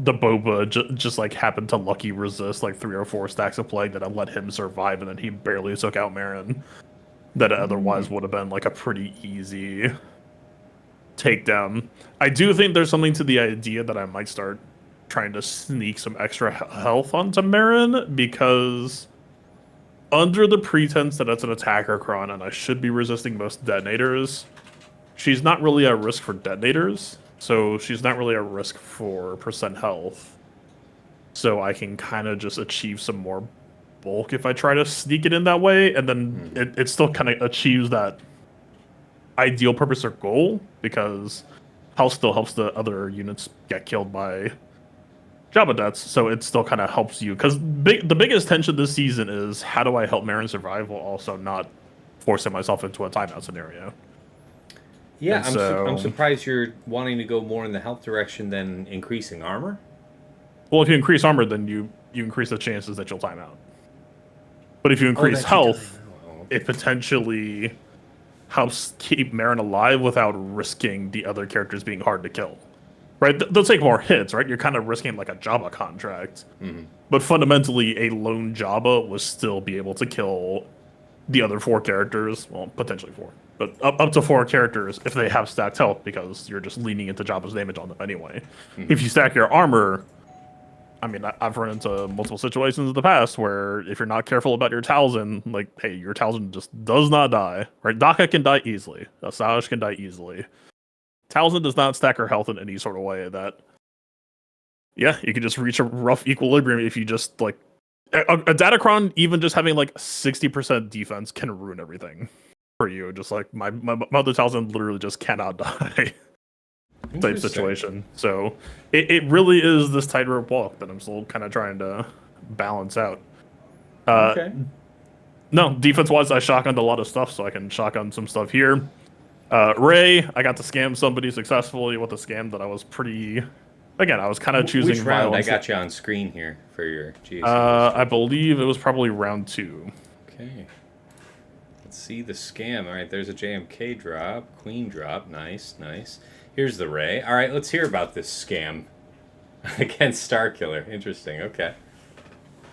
the Boba just like happened to lucky resist like 3 or 4 stacks of plague that let him survive, and then he barely took out Marin. That otherwise would have been like a pretty easy takedown. I do think there's something to the idea that I might start trying to sneak some extra health onto Marin, because under the pretense that it's an attacker cron and I should be resisting most detonators, she's not really at risk for detonators, so she's not really at risk for percent health. So I can kind of just achieve some more bulk if I try to sneak it in that way, and then it still kind of achieves that ideal purpose or goal, because health still helps the other units get killed by Jabba deaths, so it still kind of helps you. Because the biggest tension this season is how do I help Marin survive while also not forcing myself into a timeout scenario. Yeah, I'm surprised you're wanting to go more in the health direction than increasing armor. Well, if you increase armor, then you increase the chances that you'll time out. But if you increase health, it potentially helps keep Marin alive without risking the other characters being hard to kill. Right? They'll take more hits, right? You're kind of risking like a Jabba contract. But fundamentally, a lone Jabba will still be able to kill the other 4 characters. Well, potentially 4. but up to 4 characters if they have stacked health, because you're just leaning into Jabba's damage on them anyway. If you stack your armor, I mean, I've run into multiple situations in the past where if you're not careful about your Talzin, like, hey, your Talzin just does not die, right? Daka can die easily. Asajj can die easily. Talzin does not stack her health in any sort of way that, yeah, you can just reach a rough equilibrium if you just, like, a Datacron, even just having, like, 60% defense can ruin everything for you. Just like, my other Talzin literally just cannot die. Type situation. So it really is this tightrope walk that I'm still kind of trying to balance out. Okay. No, defense wise, I shotgunned a lot of stuff, so I can shotgun some stuff here. Ray, I got to scam somebody successfully with a scam that I was pretty. Again, I was kind of choosing. Which round? violence. I got you on screen here for your GAC. I believe it was probably round 2. Okay. Let's see the scam. All right, there's a JMK drop, Queen drop. Nice, nice. Here's the Ray. All right, let's hear about this scam against Starkiller. Interesting. Okay.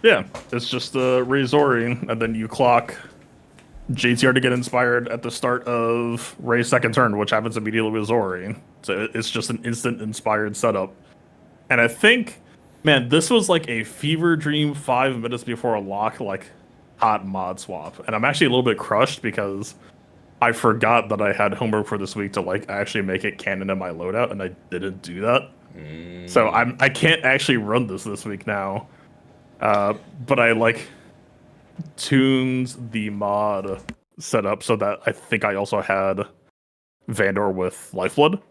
Yeah, it's just Ray Zori, and then you clock JTR to get inspired at the start of Ray's second turn, which happens immediately with Zori. So it's just an instant inspired setup. And I think, man, this was like a fever dream 5 minutes before a lock, like, hot mod swap. And I'm actually a little bit crushed because I forgot that I had homework for this week to, like, actually make it canon in my loadout, and I didn't do that. So I can't actually run this week now. But I, like, tuned the mod set up so that I think I also had Vandor with Lifeblood.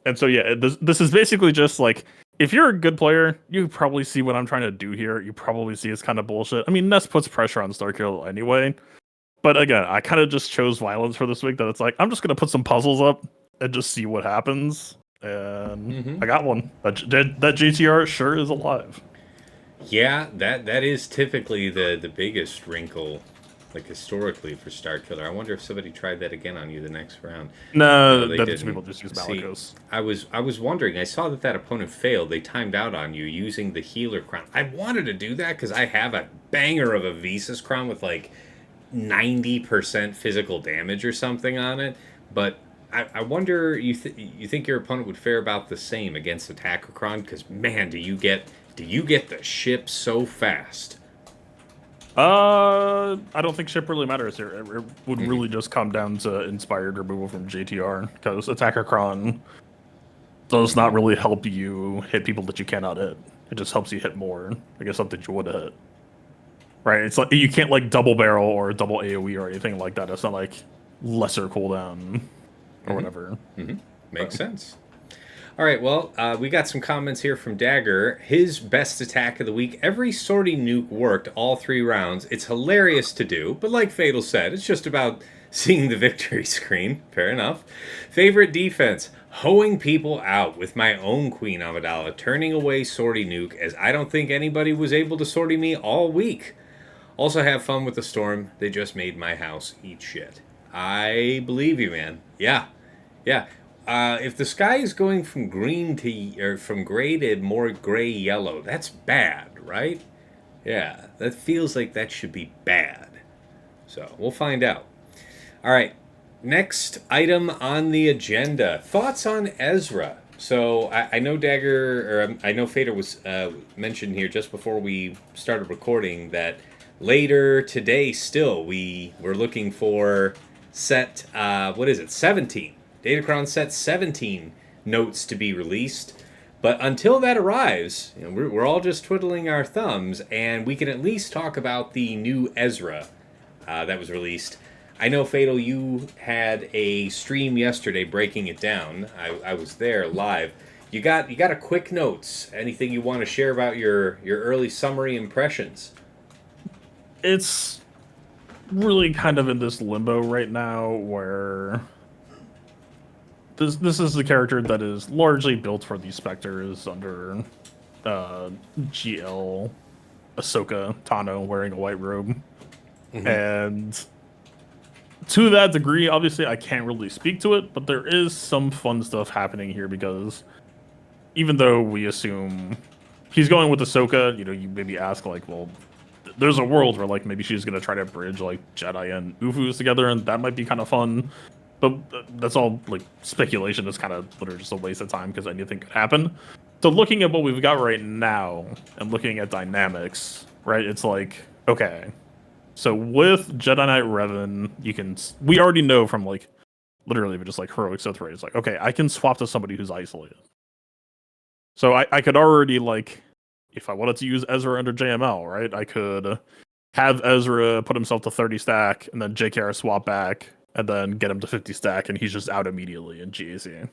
And so, yeah, this is basically just, like, if you're a good player, you probably see what I'm trying to do here. You probably see it's kind of bullshit. I mean, Ness puts pressure on Starkiller anyway. But again, I kind of just chose violence for this week, that it's like, I'm just going to put some puzzles up and just see what happens. And I got one. That GTR sure is alive. Yeah, that is typically the biggest wrinkle, like, historically for Starkiller. I wonder if somebody tried that again on you the next round. No, they that's didn't. people just use Malicos. See, I was wondering. I saw that opponent failed. They timed out on you using the healer crown. I wanted to do that because I have a banger of a Visas crown with, like, 90% physical damage or something on it, but I wonder, you think your opponent would fare about the same against Attackacron? Because, man, do you get the ship so fast? I don't think ship really matters here. It would really just come down to inspired removal from JTR, because Attackacron does not really help you hit people that you cannot hit. It just helps you hit more, I guess, something you would hit. Right, it's like you can't, like, double barrel or double AoE or anything like that. It's not like lesser cooldown or whatever. Makes sense. All right, well, we got some comments here from Dagger. His best attack of the week. Every sortie nuke worked all 3 rounds. It's hilarious to do, but like Fatal said, it's just about seeing the victory screen. Fair enough. Favorite defense. Hoeing people out with my own Queen Amidala, turning away sortie nuke, as I don't think anybody was able to sortie me all week. Also have fun with the storm. They just made my house eat shit. I believe you, man. Yeah. If the sky is going from green to, or from gray to more gray yellow, that's bad, right? Yeah, that feels like that should be bad. So we'll find out. All right. Next item on the agenda. Thoughts on Ezra. So I know Dagger, or I know Fader was mentioned here just before we started recording that later today still we're looking for set, 17. Datacron set 17 notes to be released. But until that arrives, we're all just twiddling our thumbs, and we can at least talk about the new Ezra that was released. I know, Fatal, you had a stream yesterday breaking it down. I was there live. You got a quick notes. Anything you want to share about your early summary impressions? It's really kind of in this limbo right now where this is the character that is largely built for these Spectres under GL Ahsoka Tano wearing a white robe. And to that degree, obviously, I can't really speak to it, but there is some fun stuff happening here, because even though we assume he's going with Ahsoka, you maybe ask, like, well, there's a world where like maybe she's gonna try to bridge like Jedi and Ufus together, and that might be kind of fun. But that's all like speculation. It's kind of literally just a waste of time because anything could happen. So looking at what we've got right now and looking at dynamics, right? It's like, okay, so with Jedi Knight Revan, we already know from like literally just like heroic Sith rate, it's like, okay, I can swap to somebody who's isolated. So I could already like, if I wanted to use Ezra under JML, right? I could have Ezra put himself to 30 stack and then JKR swap back and then get him to 50 stack and he's just out immediately in GAC.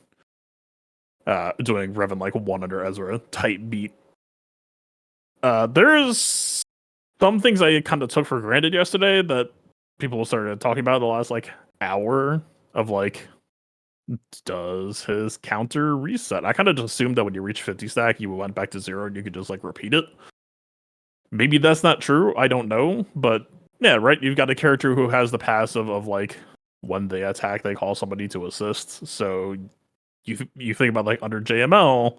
Doing Revan like 1 under Ezra, tight beat. There's some things I kind of took for granted yesterday that people started talking about the last like hour of like, does his counter reset? I kind of just assumed that when you reach 50 stack, you went back to 0 and you could just like repeat it. Maybe that's not true. I don't know. But yeah, right. You've got a character who has the passive of like when they attack, they call somebody to assist. So you think about like under JML,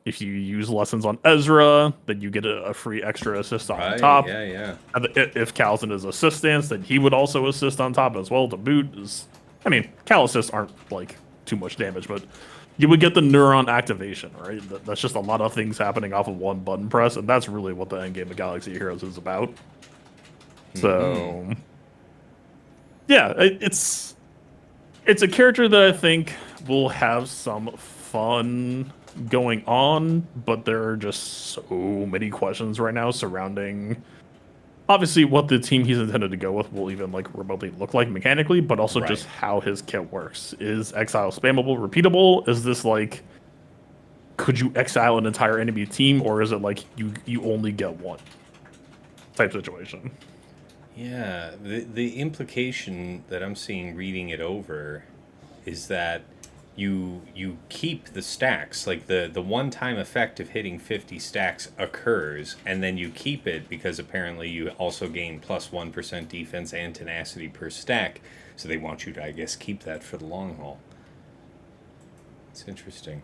if you use lessons on Ezra, then you get a free extra assist on top. Yeah. And if Calzin is assistance, then he would also assist on top as well to boot. I mean, Cal assists aren't like too much damage, but you would get the neuron activation, right? That's just a lot of things happening off of one button press, and that's really what the endgame of Galaxy Heroes is about. So, yeah, it's a character that I think will have some fun going on, but there are just so many questions right now surrounding obviously what the team he's intended to go with will even like remotely look like mechanically, but also just how his kit works. Is Exile spammable, repeatable? Is this like, could you exile an entire enemy team, or is it like you only get one type situation? Yeah, the implication that I'm seeing reading it over is that you keep the stacks, like the one-time effect of hitting 50 stacks occurs, and then you keep it because apparently you also gain plus 1% defense and tenacity per stack, so they want you to, I guess, keep that for the long haul. It's interesting.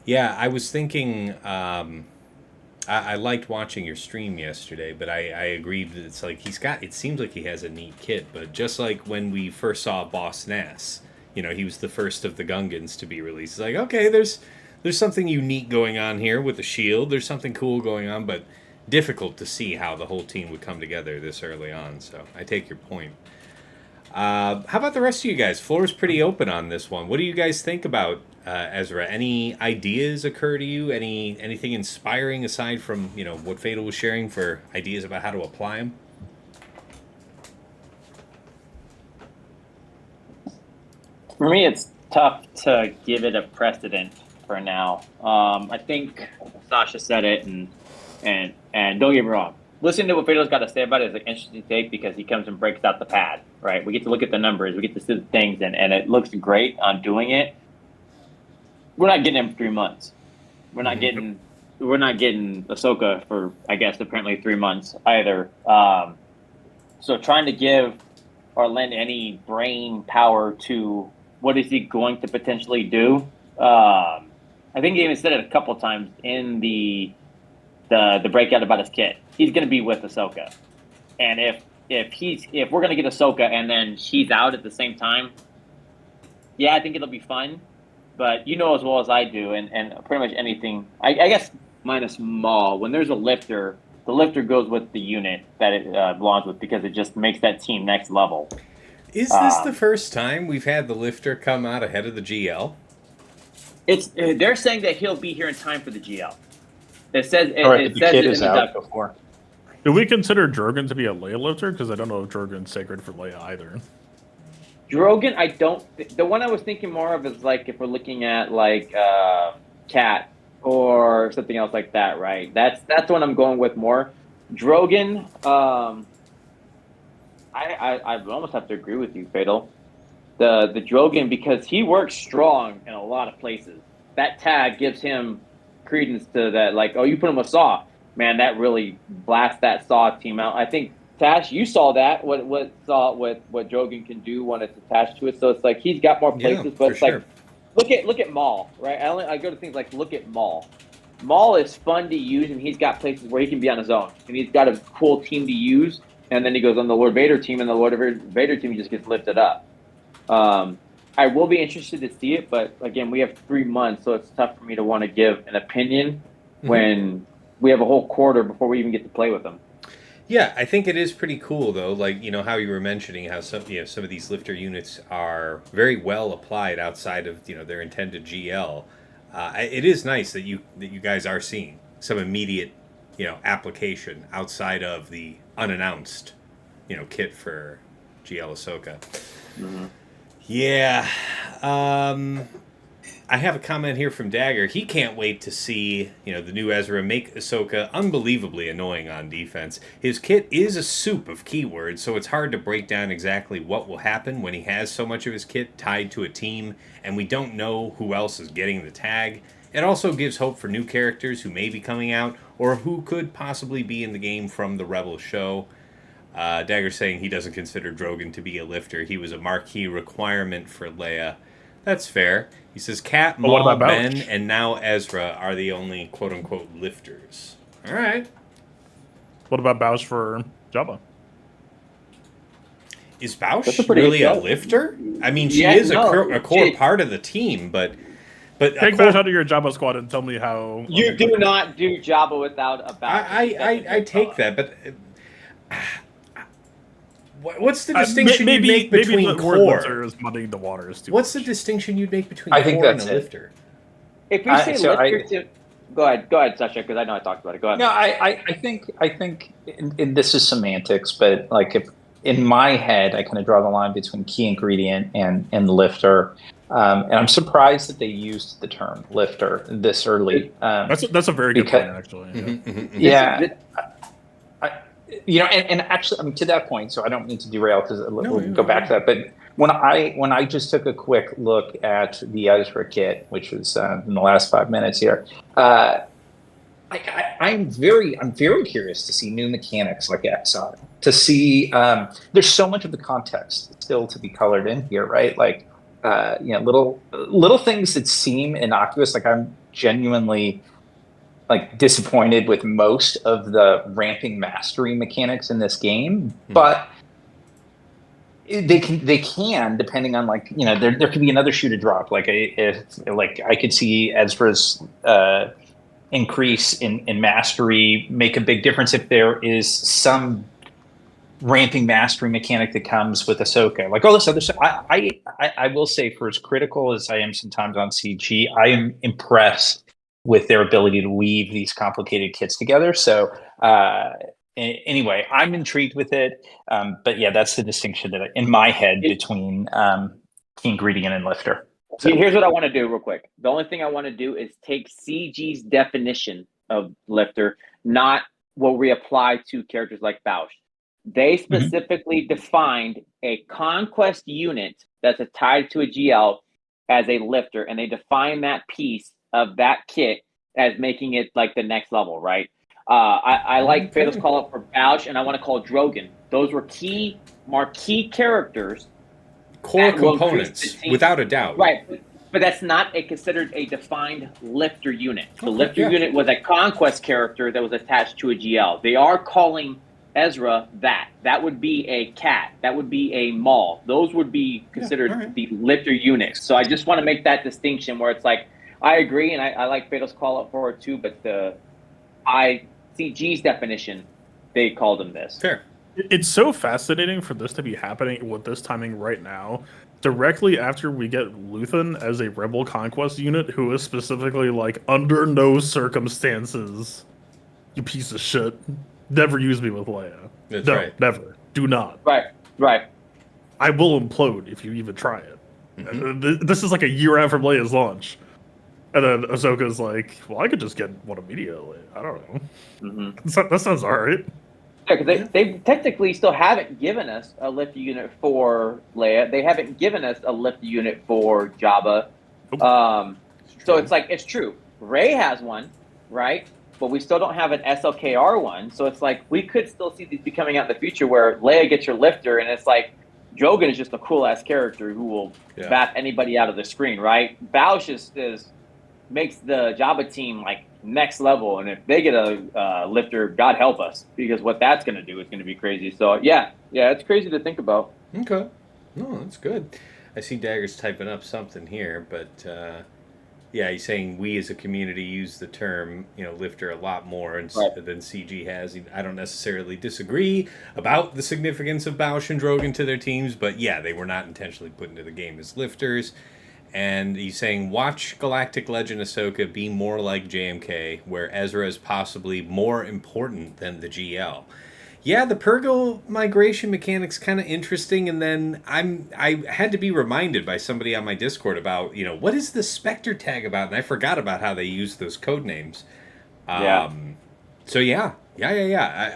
Yeah, I was thinking, I liked watching your stream yesterday, but I agreed that it's like it seems like he has a neat kit, but just like when we first saw Boss Nass, he was the first of the Gungans to be released. It's like, okay, there's something unique going on here with the shield. There's something cool going on, but difficult to see how the whole team would come together this early on. So I take your point. How about the rest of you guys? Floor is pretty open on this one. What do you guys think about Ezra? Any ideas occur to you? Anything inspiring aside from what Fatal was sharing for ideas about how to apply them? For me, it's tough to give it a precedent for now. I think Sasha said it, and don't get me wrong. Listening to what Fatal's got to say about it is an interesting take because he comes and breaks out the pad, right? We get to look at the numbers, we get to see the things, and it looks great on doing it. We're not getting him for 3 months. We're not getting Ahsoka for, I guess, apparently 3 months either. So trying to give or lend any brain power to what is he going to potentially do? I think he even said it a couple times in the breakout about his kit. He's going to be with Ahsoka, and if we're going to get Ahsoka and then she's out at the same time, yeah, I think it'll be fun. But you know as well as I do, and pretty much anything, I guess minus Maul, when there's a lifter, the lifter goes with the unit that it belongs with because it just makes that team next level. Is this the first time we've had the lifter come out ahead of the GL? They're saying that he'll be here in time for the GL. It says the kid is out before. Do we consider Drogon to be a Leia lifter? Because I don't know if Drogon's sacred for Leia either. Drogon, I don't. The one I was thinking more of is like if we're looking at like Cat or something else like that, right? That's what I'm going with more. Drogon, I almost have to agree with you, Fatal. The Drogon, because he works strong in a lot of places. That tag gives him credence to that, like, oh, you put him with Saw. Man, that really blasts that Saw team out. I think, Tash, you saw that, what Drogon can do when it's attached to it. So it's like he's got more places, but it's like, look at Maul, right? I go to things like, look at Maul. Maul is fun to use, and he's got places where he can be on his own, and he's got a cool team to use. And then he goes on the Lord Vader team, and the Lord Vader team just gets lifted up. I will be interested to see it, but again, we have 3 months, so it's tough for me to want to give an opinion when we have a whole quarter before we even get to play with them. Yeah, I think it is pretty cool though. Like, how you were mentioning how some of these lifter units are very well applied outside of their intended GL. It is nice that you guys are seeing some immediate application outside of the unannounced kit for GL Ahsoka. Mm-hmm. Yeah. I have a comment here from Dagger. He can't wait to see, the new Ezra make Ahsoka unbelievably annoying on defense. His kit is a soup of keywords, so it's hard to break down exactly what will happen when he has so much of his kit tied to a team, and we don't know who else is getting the tag. It also gives hope for new characters who may be coming out, or who could possibly be in the game from the Rebel show. Dagger saying he doesn't consider Drogon to be a lifter. He was a marquee requirement for Leia. That's fair. He says Kat, Maul, Ben, and now Ezra are the only quote-unquote lifters. All right. What about Bausch for Jabba? Is Bausch really a lifter? I mean, she is a core part of the team, but take Bausch out of your Jabba squad and tell me how... You do not do Jabba without a Bausch. I take that, but... What's the distinction you'd make between maybe core? Is muddying the waters What's the distinction you'd make between core and a lifter? If we say lifter, go ahead, Sasha, because I know I talked about it. Go ahead. No, I think, and this is semantics, but like if in my head I kind of draw the line between key ingredient and lifter, and I'm surprised that they used the term lifter this early. That's a very good point, actually. Yeah. And actually, I mean, to that point, so I don't mean to derail because we'll go back to that. But when I just took a quick look at the Ezra kit, which was in the last 5 minutes here, I'm very curious to see new mechanics like Exile. To see, there's so much of the context still to be colored in here, right? Like, little things that seem innocuous. Like I'm genuinely disappointed with most of the ramping mastery mechanics in this game, but they can depending on there could be another shoe to drop. I could see Ezra's increase in mastery make a big difference if there is some ramping mastery mechanic that comes with Ahsoka. Like all this other stuff, I will say, for as critical as I am sometimes on CG, I am impressed with their ability to weave these complicated kits together. So anyway, I'm intrigued with it. But yeah, that's the distinction that in my head between key ingredient and lifter. So here's what I want to do real quick. The only thing I want to do is take CG's definition of lifter, not what we apply to characters like Bausch. They specifically defined a conquest unit that's tied to a GL as a lifter, and they define that piece of that kit as making it like the next level, right? I like Fatal's call up for Bausch, and I want to call Drogon. Those were marquee characters, core components, without a doubt. Right, but that's not considered a defined lifter unit. The lifter unit was a conquest character that was attached to a GL. They are calling Ezra that. That would be a Cat. That would be a Maul. Those would be considered the lifter units. So I just want to make that distinction where it's like, I agree, and I like Fatal's call up for it too, but CG's definition, they called them this. Fair. It's so fascinating for this to be happening with this timing right now, directly after we get Luthen as a Rebel Conquest unit who is specifically like, under no circumstances, you piece of shit, never use me with Leia. That's right. Never. Do not. Right. I will implode if you even try it. This is like a year out from Leia's launch. And then Ahsoka's like, well, I could just get one immediately. I don't know. That sounds all right. Yeah, because they technically still haven't given us a lift unit for Leia. They haven't given us a lift unit for Jabba. So it's like, it's true. Rey has one, right? But we still don't have an SLKR one. So it's like, we could still see these be coming out in the future where Leia gets your lifter, and it's like, Drogon is just a cool-ass character who will bat anybody out of the screen, right? Bausch makes the Jabba team like next level. And if they get a lifter, God help us, because what that's going to do is going to be crazy. So yeah, it's crazy to think about. Okay. No, that's good. I see Dagger's typing up something here, but yeah, he's saying we as a community use the term, lifter a lot more than CG has. I don't necessarily disagree about the significance of Bausch and Drogon to their teams, but yeah, they were not intentionally put into the game as lifters. And he's saying, watch Galactic Legend Ahsoka be more like JMK, where Ezra is possibly more important than the GL. Yeah, the Purgle migration mechanic's kind of interesting, and then I had to be reminded by somebody on my Discord about, what is the Spectre tag about? And I forgot about how they use those code names. So yeah. I'm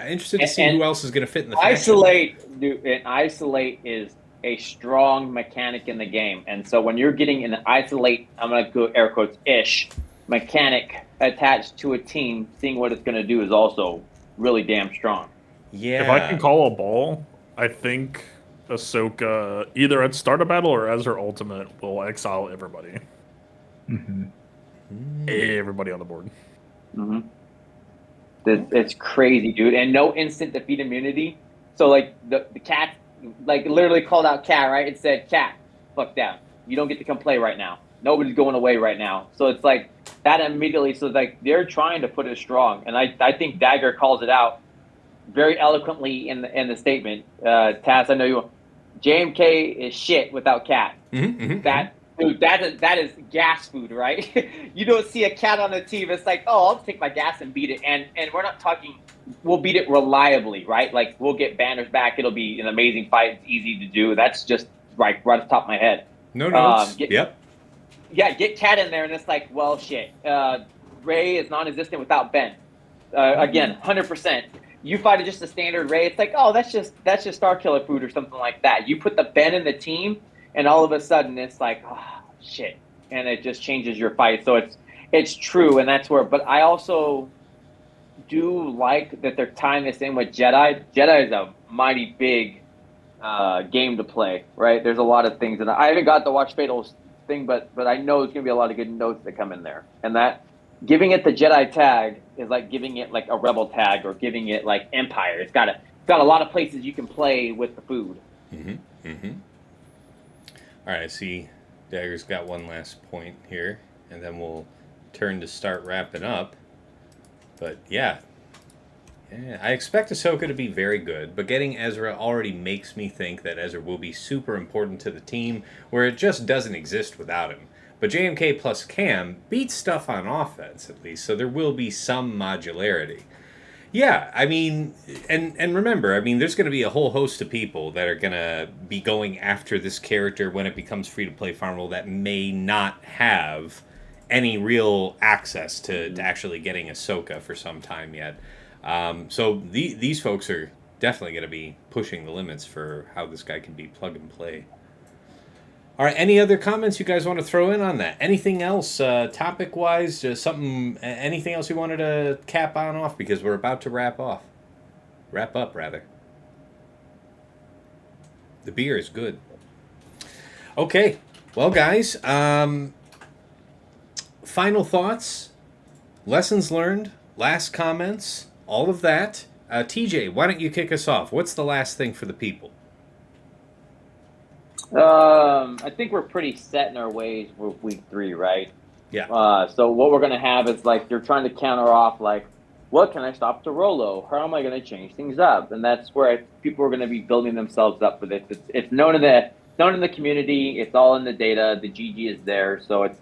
interested to see who else is going to fit in the Isolate. Dude, and Isolate is a strong mechanic in the game, and so when you're getting an Isolate, I'm going to go air quotes ish mechanic attached to a team, seeing what it's going to do is also really damn strong. Yeah. If I can call a ball, I think Ahsoka, either at start of battle or as her ultimate, will exile everybody. Everybody on the board. It's crazy, dude. And no instant defeat immunity. So, like, the cat, like, literally called out Cat, right? It said, Cat, fuck down. You don't get to come play right now. Nobody's going away right now. So it's like, that immediately, so, like, they're trying to put it strong. And I think Dagger calls it out very eloquently in the statement. Taz, I know you. JMK is shit without Cat. Dude, that is gas food, right? You don't see a Cat on the team. It's like, oh, I'll take my gas and beat it. And we're not talking. We'll beat it reliably, right? Like we'll get banners back. It'll be an amazing fight. It's easy to do. That's just right off the top of my head. No notes. Yep. Yeah, get Cat in there, and it's like, well, shit. Ray is non-existent without Ben. Again, 100%. You fight just a standard Ray, it's like, oh, that's just Star Killer food or something like that. You put the Ben in the team, and all of a sudden it's like, oh, shit, and it just changes your fight. So it's true, and that's where. But I also do like that they're tying this in with Jedi. Jedi is a mighty big game to play, right? There's a lot of things, and I haven't got to watch Fatal's thing, but I know there's gonna be a lot of good notes that come in there, and that. Giving it the Jedi tag is like giving it like a Rebel tag or giving it like Empire. It's got a lot of places you can play with the food. All right, I see Dagger's got one last point here, and then we'll turn to start wrapping up. But yeah, I expect Ahsoka to be very good, but getting Ezra already makes me think that Ezra will be super important to the team, where it just doesn't exist without him. But JMK plus Cam beats stuff on offense, at least, so there will be some modularity. Yeah, I mean, and remember, I mean, there's going to be a whole host of people that are going to be going after this character when it becomes free-to-play farmable that may not have any real access to actually getting Ahsoka for some time yet. So these folks are definitely going to be pushing the limits for how this guy can be plug and play. All right, any other comments you guys want to throw in on that? Anything else, topic-wise, anything else you wanted to cap on off? Because we're about to wrap up, rather. The beer is good. Okay, well, guys, final thoughts, lessons learned, last comments, all of that. TJ, why don't you kick us off? What's the last thing for the people? I think we're pretty set in our ways for week 3, right? Yeah. So what we're going to have is like you're trying to counter off like, what can I stop to Rolo? How am I going to change things up? And that's where people are going to be building themselves up for this. It's known in the community. It's all in the data. The GG is there. So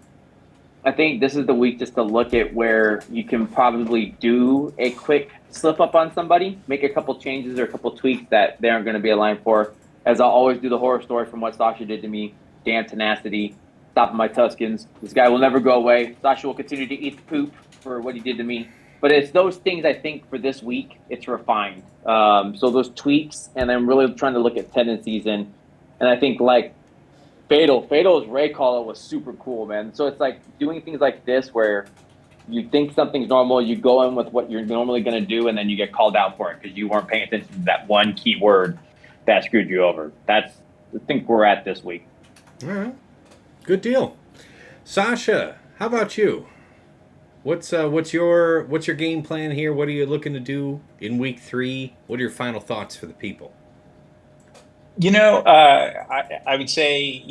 I think this is the week just to look at where you can probably do a quick slip up on somebody, make a couple changes or a couple tweaks that they aren't going to be aligned for. As I'll always do the horror story from what Sasha did to me. Damn tenacity, stopping my Tuskens. This guy will never go away. Sasha will continue to eat the poop for what he did to me. But it's those things I think for this week, it's refined. So those tweaks, and I'm really trying to look at tendencies. And I think like Fatal's Ray call was super cool, man. So it's like doing things like this where you think something's normal, you go in with what you're normally going to do, and then you get called out for it because you weren't paying attention to that one key word that screwed you over. That's I think we're at this week. All right. Good deal. Sasha, how about you? what's your game plan here? What are you looking to do in week 3? What are your final thoughts for the people? I would say,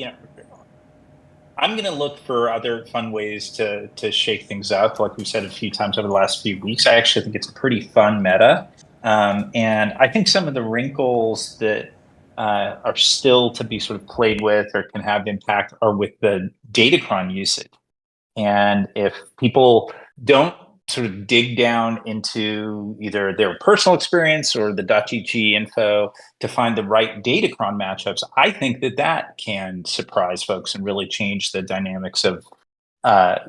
I'm going to look for other fun ways to shake things up. Like we've said a few times over the last few weeks, I actually think it's a pretty fun meta. And I think some of the wrinkles that are still to be sort of played with or can have impact are with the datacron usage. And if people don't sort of dig down into either their personal experience or the .gg info to find the right datacron matchups, I think that can surprise folks and really change the dynamics of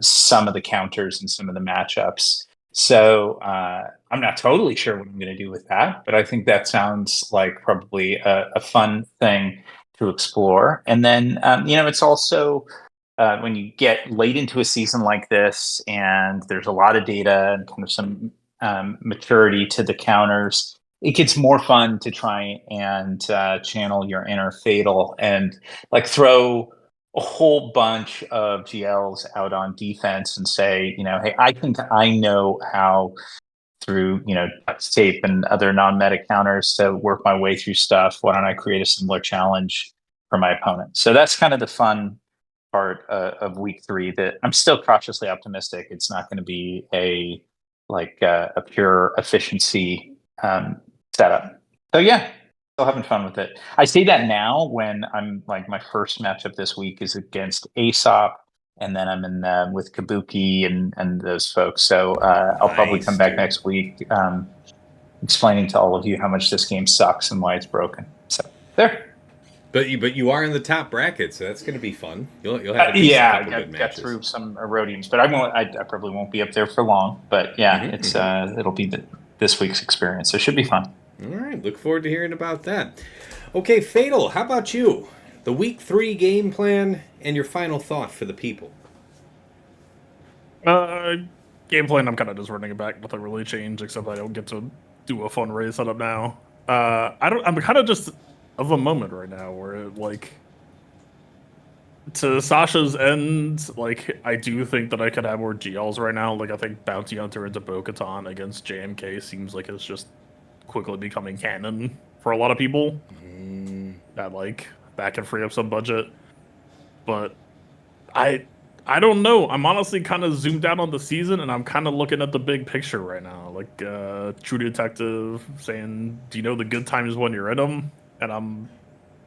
some of the counters and some of the matchups. So I'm not totally sure what I'm going to do with that, but I think that sounds like probably a fun thing to explore. And then, it's also when you get late into a season like this and there's a lot of data and kind of some maturity to the counters, it gets more fun to try and channel your inner Fatal and like throw a whole bunch of GLs out on defense and say, hey, I think I know how through, duct tape and other non-meta counters to work my way through stuff. Why don't I create a similar challenge for my opponent? So that's kind of the fun part of week 3 that I'm still cautiously optimistic. It's not going to be a pure efficiency setup. So yeah, still having fun with it. I say that now when I'm like my first matchup this week is against Aesop, and then I'm in with Kabuki and those folks. So I'll probably come back next week explaining to all of you how much this game sucks and why it's broken. So there. But you are in the top bracket, so that's going to be fun. You'll have a couple good matches. Got through some erodiums, but I probably won't be up there for long. But yeah, it'll be this week's experience. So it should be fun. All right, look forward to hearing about that. Okay, Fatal, how about you? The week 3 game plan and your final thought for the people. Game plan, I'm kind of just running it back. Nothing really changed except I don't get to do a fun race setup now. I'm kind of just of a moment right now where to Sasha's end, I do think that I could have more GLs right now. I think Bounty Hunter into Bo-Katan against JMK seems like it's just quickly becoming canon for a lot of people. That can free up some budget. But I don't know. I'm honestly kind of zoomed out on the season, and I'm kind of looking at the big picture right now. True Detective saying, do you know the good times when you're in them? And I'm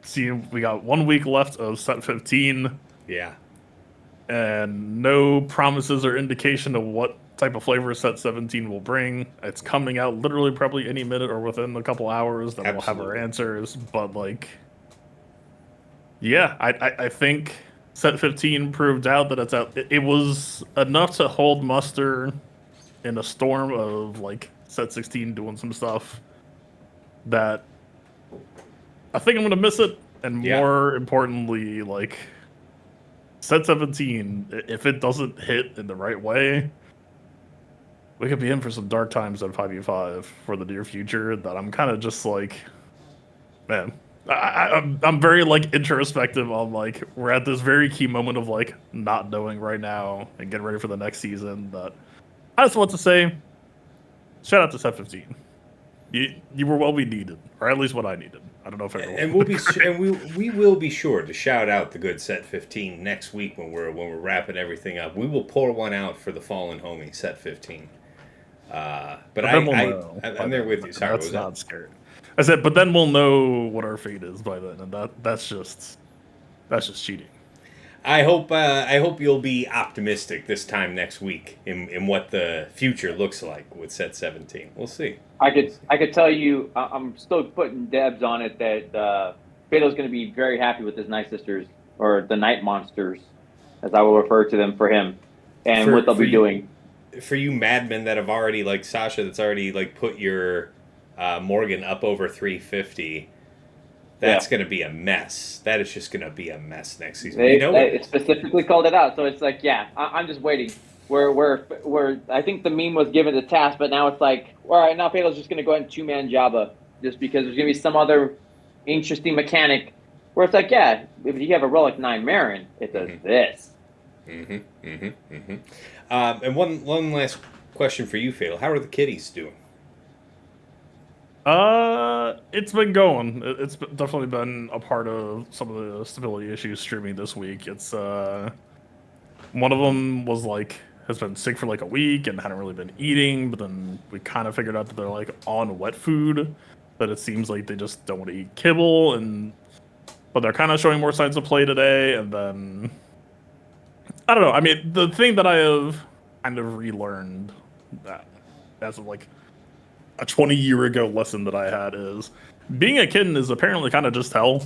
seeing we got 1 week left of set 15. Yeah. And no promises or indication of what type of flavor set 17 will bring. It's coming out literally probably any minute or within a couple hours that we'll have our answers. But yeah, I think set 15 proved out that it's out. It was enough to hold muster in a storm of set 16 doing some stuff that I think I'm gonna miss it. And more importantly, set 17, if it doesn't hit in the right way, we could be in for some dark times at 5v5 for the near future. That I'm kind of just man, I'm very introspective on we're at this very key moment of not knowing right now and getting ready for the next season. That I just want to say, shout out to set 15. You were what we needed, or at least what I needed. I don't know if everyone. And we will be sure to shout out the good set 15 next week when we're wrapping everything up. We will pour one out for the fallen homie set 15. But I'm there with you. Sorry, that's not scary. I said, but then we'll know what our fate is by then, and that's just cheating. I hope you'll be optimistic this time next week in what the future looks like with set 17. We'll see. I could tell you, I'm still putting debs on it that Fato's going to be very happy with his Night Sisters, or the Night Monsters, as I will refer to them, for him, and what they'll be doing. For you madmen that have already, Sasha, that's already put your Morgan up over 350. That's going to be a mess. That is just going to be a mess next season. It specifically called it out, so it's I'm just waiting. Where I think the meme was given the task, but now it's all right, now Fato's just going to go ahead and 2-man Jabba, just because there's going to be some other interesting mechanic where it's if you have a Relic 9 Marin, it does this. And one last question for you, Fatal. How are the kitties doing? It's been going. It's definitely been a part of some of the stability issues streaming this week. It's one of them was like has been sick for like a week and hadn't really been eating, but then we kind of figured out that they're like on wet food, but it seems like they just don't want to eat kibble, and but they're kind of showing more signs of play today. And then I don't know. I mean, the thing that I have kind of relearned that as of like a 20-year ago lesson that I had is being a kitten is apparently kind of just hell,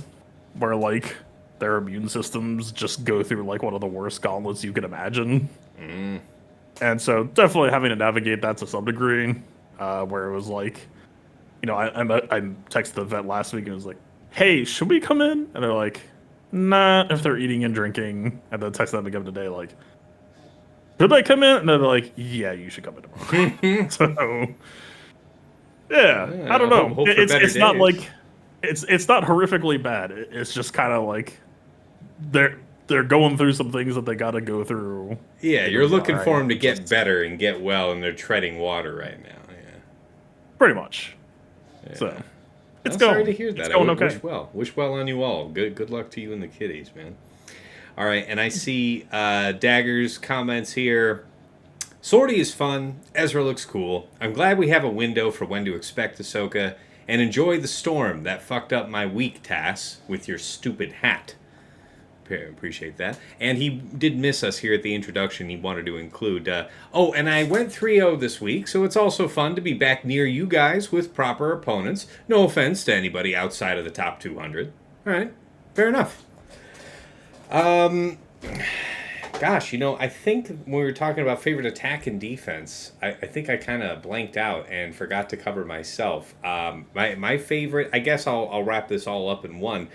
where like their immune systems just go through like one of the worst gauntlets you can imagine. And so definitely having to navigate that to some degree, where it was like, you know, I texted the vet last week and it was like, hey, should we come in? And they're like, nah, if they're eating and drinking. And then text them again today like, should I come in? And they're like, yeah, you should come in tomorrow. So yeah, I don't know. Hope for better It's not days. like it's not horrifically bad. It's just kind of like they're going through some things that they got to go through. Yeah, you're looking for Alright, them to get better and get well, and they're treading water right now. Yeah. pretty much. Yeah. So it's I'm going. sorry to hear that. It's going okay. Wish well on you all. Good luck to you and the kitties, man. All right, and I see Dagger's comments here. Sortie is fun. Ezra looks cool. I'm glad we have a window for when to expect Ahsoka, and enjoy the storm that fucked up my week, Tass, with your stupid hat. Appreciate that. And he did miss us here at the introduction. He wanted to include. And I went 3-0 this week, so it's also fun to be back near you guys with proper opponents. No offense to anybody outside of the top 200. All right, fair enough. Gosh, you know, I think when we were talking about favorite attack and defense, I think I kind of blanked out and forgot to cover myself. My favorite, I guess I'll wrap this all up in one.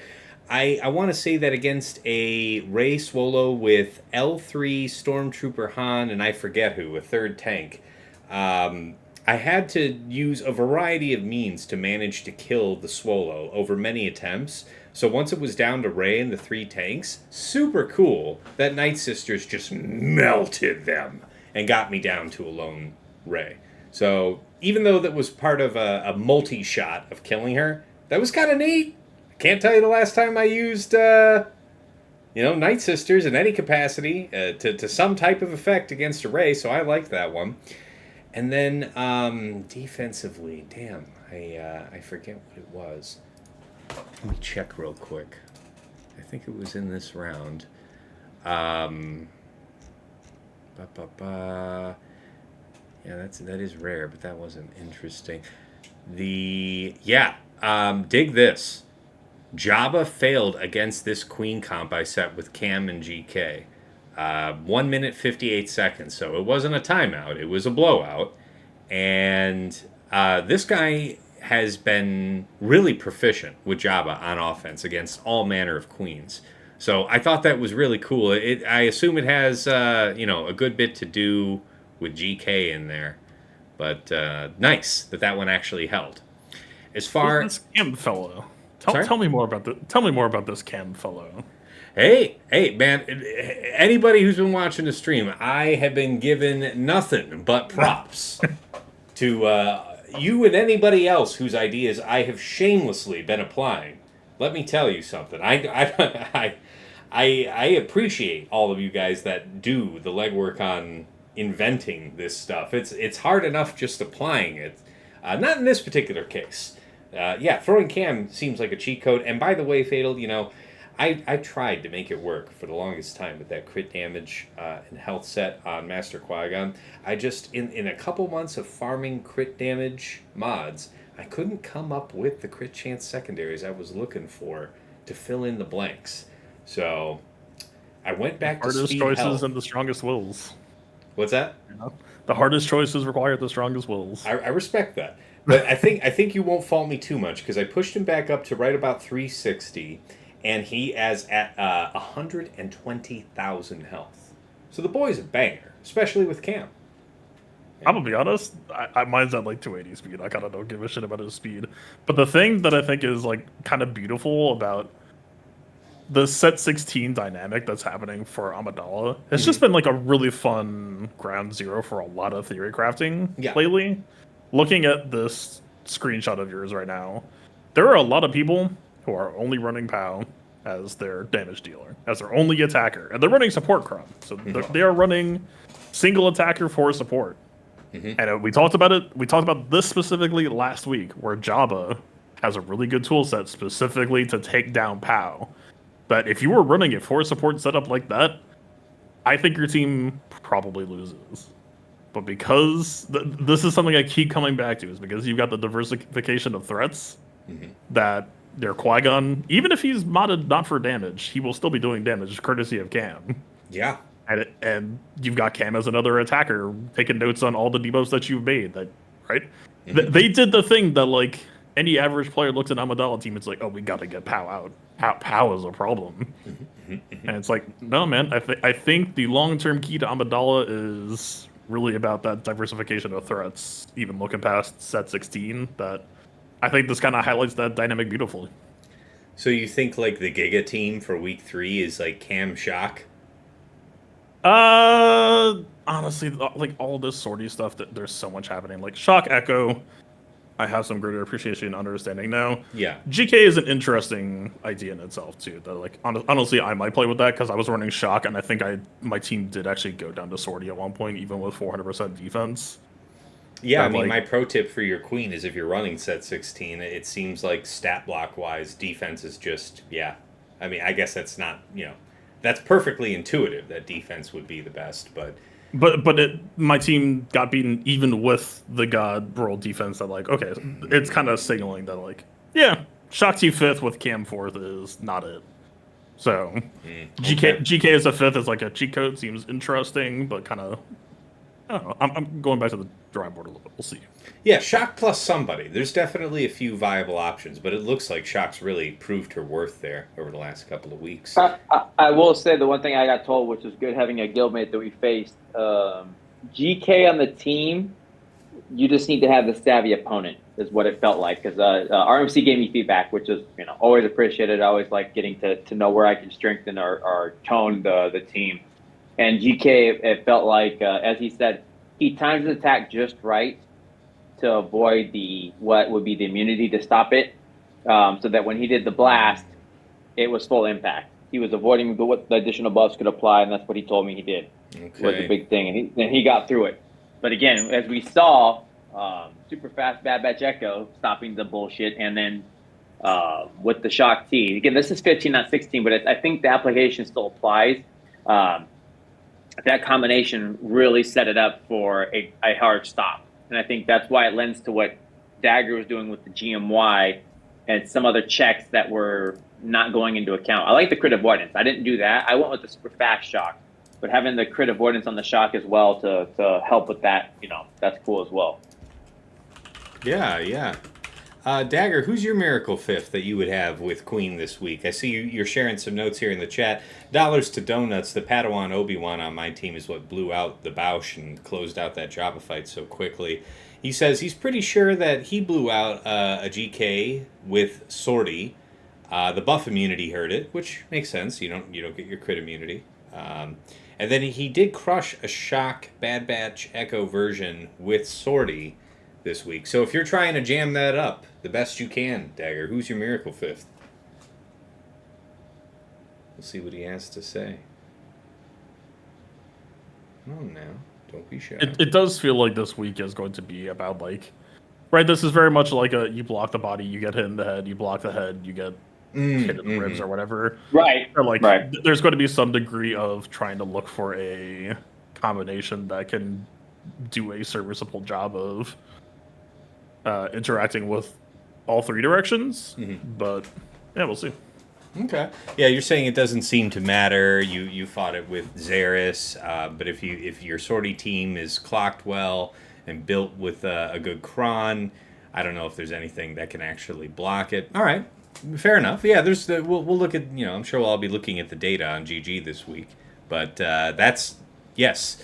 I want to say that against a Rey Swolo with L3 Stormtrooper Han and I forget who, a third tank, I had to use a variety of means to manage to kill the Swolo over many attempts. So once it was down to Rey and the 3 tanks, super cool that Night Sisters just melted them and got me down to a lone Rey. So even though that was part of a multi-shot of killing her, that was kind of neat. Can't tell you the last time I used, Night Sisters in any capacity to some type of effect against a Rey, so I liked that one. And then defensively, damn, I forget what it was. Let me check real quick. I think it was in this round. Yeah, that is rare, but that wasn't interesting. Dig this. Jabba failed against this Queen comp I set with Cam and GK. 1 minute 58 seconds, so it wasn't a timeout. It was a blowout. And this guy has been really proficient with Jabba on offense against all manner of queens. So I thought that was really cool. I assume it has a good bit to do with GK in there. But nice that one actually held. As far Who's this Cam fellow? Tell me more about this Cam fellow. Hey, man, anybody who's been watching the stream, I have been given nothing but props to you and anybody else whose ideas I have shamelessly been applying. Let me tell you something. I appreciate all of you guys that do the legwork on inventing this stuff. It's hard enough just applying it. Not in this particular case. Throwing Cam seems like a cheat code. And by the way, Fatal, I tried to make it work for the longest time with that crit damage and health set on Master Qui-Gon. I just, in a couple months of farming crit damage mods, I couldn't come up with the crit chance secondaries I was looking for to fill in the blanks. So I went back to speed hardest choices health. and the strongest wills. What's that? The hardest choices require the strongest wills. I respect that. But I think you won't fault me too much because I pushed him back up to right about 360. And he is at 120,000 health. So the boy's a banger, especially with Cam. I'm gonna be honest, mine's at like 280 speed. I kind of don't give a shit about his speed. But the thing that I think is like kind of beautiful about the set 16 dynamic that's happening for Amidala has just been like a really fun ground zero for a lot of theory crafting lately. Looking at this screenshot of yours right now, there are a lot of people who are only running POW as their damage dealer, as their only attacker, and they're running support Cron. So they are running single attacker for support. And we talked about it. We talked about this specifically last week, where Jabba has a really good tool set specifically to take down POW. But if you were running a for support setup like that, I think your team probably loses. But because this is something I keep coming back to, is because you've got the diversification of threats that their Qui-Gon, even if he's modded not for damage, he will still be doing damage courtesy of Cam. Yeah. And you've got Cam as another attacker taking notes on all the debuffs that you've made. That right? They did the thing that like any average player looks at Amidala team, it's like, oh, we got to get POW out. POW is a problem. And it's like, no, man. I think the long-term key to Amidala is really about that diversification of threats, even looking past set 16, that I think this kind of highlights that dynamic beautifully. So you think like the Giga team for week 3 is like Cam Shock? Honestly, like all this sortie stuff, that there's so much happening. Like Shock Echo, I have some greater appreciation and understanding now. Yeah. GK is an interesting idea in itself too. That like honestly, I might play with that because I was running Shock, and I think my team did actually go down to sortie at one point, even with 400% defense. Yeah, I mean, my pro tip for your queen is if you're running set 16, it seems like stat block wise, defense is just I mean, I guess that's not that's perfectly intuitive that defense would be the best, but my team got beaten even with the God roll defense. That like, okay, it's kind of signaling that like, Shock T 5th with Cam 4th is not it. So GK as a 5th is like a cheat code, seems interesting, but kind of, I don't know. I'm going back to the drawing board a little bit. We'll see. Yeah, Shock plus somebody. There's definitely a few viable options, but it looks like Shock's really proved her worth there over the last couple of weeks. I will say the one thing I got told, which was good having a guildmate that we faced, GK on the team, you just need to have the savvy opponent, is what it felt like. Because RMC gave me feedback, which is always appreciated. I always like getting to know where I can strengthen or tone the team. And GK, it felt like, as he said, he times his attack just right to avoid what would be the immunity to stop it, so that when he did the blast, it was full impact. He was avoiding what the additional buffs could apply, and that's what he told me he did. Okay. Was a big thing, and he got through it. But again, as we saw, super fast Bad Batch Echo stopping the bullshit, and then with the Shock T. Again, this is 15, not 16, but I think the application still applies. That combination really set it up for a hard stop. And I think that's why it lends to what Dagger was doing with the GMY and some other checks that were not going into account. I like the crit avoidance. I didn't do that. I went with the super fast Shock. But having the crit avoidance on the Shock as well to help with that, that's cool as well. Yeah. Dagger, who's your miracle 5th that you would have with Queen this week? I see you're sharing some notes here in the chat. Dollars to Donuts, the Padawan Obi-Wan on my team is what blew out the Bausch and closed out that Jabba fight so quickly. He says he's pretty sure that he blew out a GK with sortie. The buff immunity hurt it, which makes sense. You don't get your crit immunity. And then he did crush a Shock Bad Batch Echo version with sortie this week. So if you're trying to jam that up the best you can, Dagger, who's your miracle 5th? We'll see what he has to say. Come on now. Don't be shy. It does feel like this week is going to be about like, right, this is very much like you block the body, you get hit in the head, you block the head, you get hit in the ribs or whatever. Right. Or like, there's going to be some degree of trying to look for a combination that can do a serviceable job of interacting with all three directions, but we'll see. Okay. Yeah, you're saying it doesn't seem to matter. You fought it with Xeris, but if your sortie team is clocked well and built with a good cron, I don't know if there's anything that can actually block it. All right, fair enough. Yeah, we'll look at I'm sure we'll all be looking at the data on GG this week, but that's yes.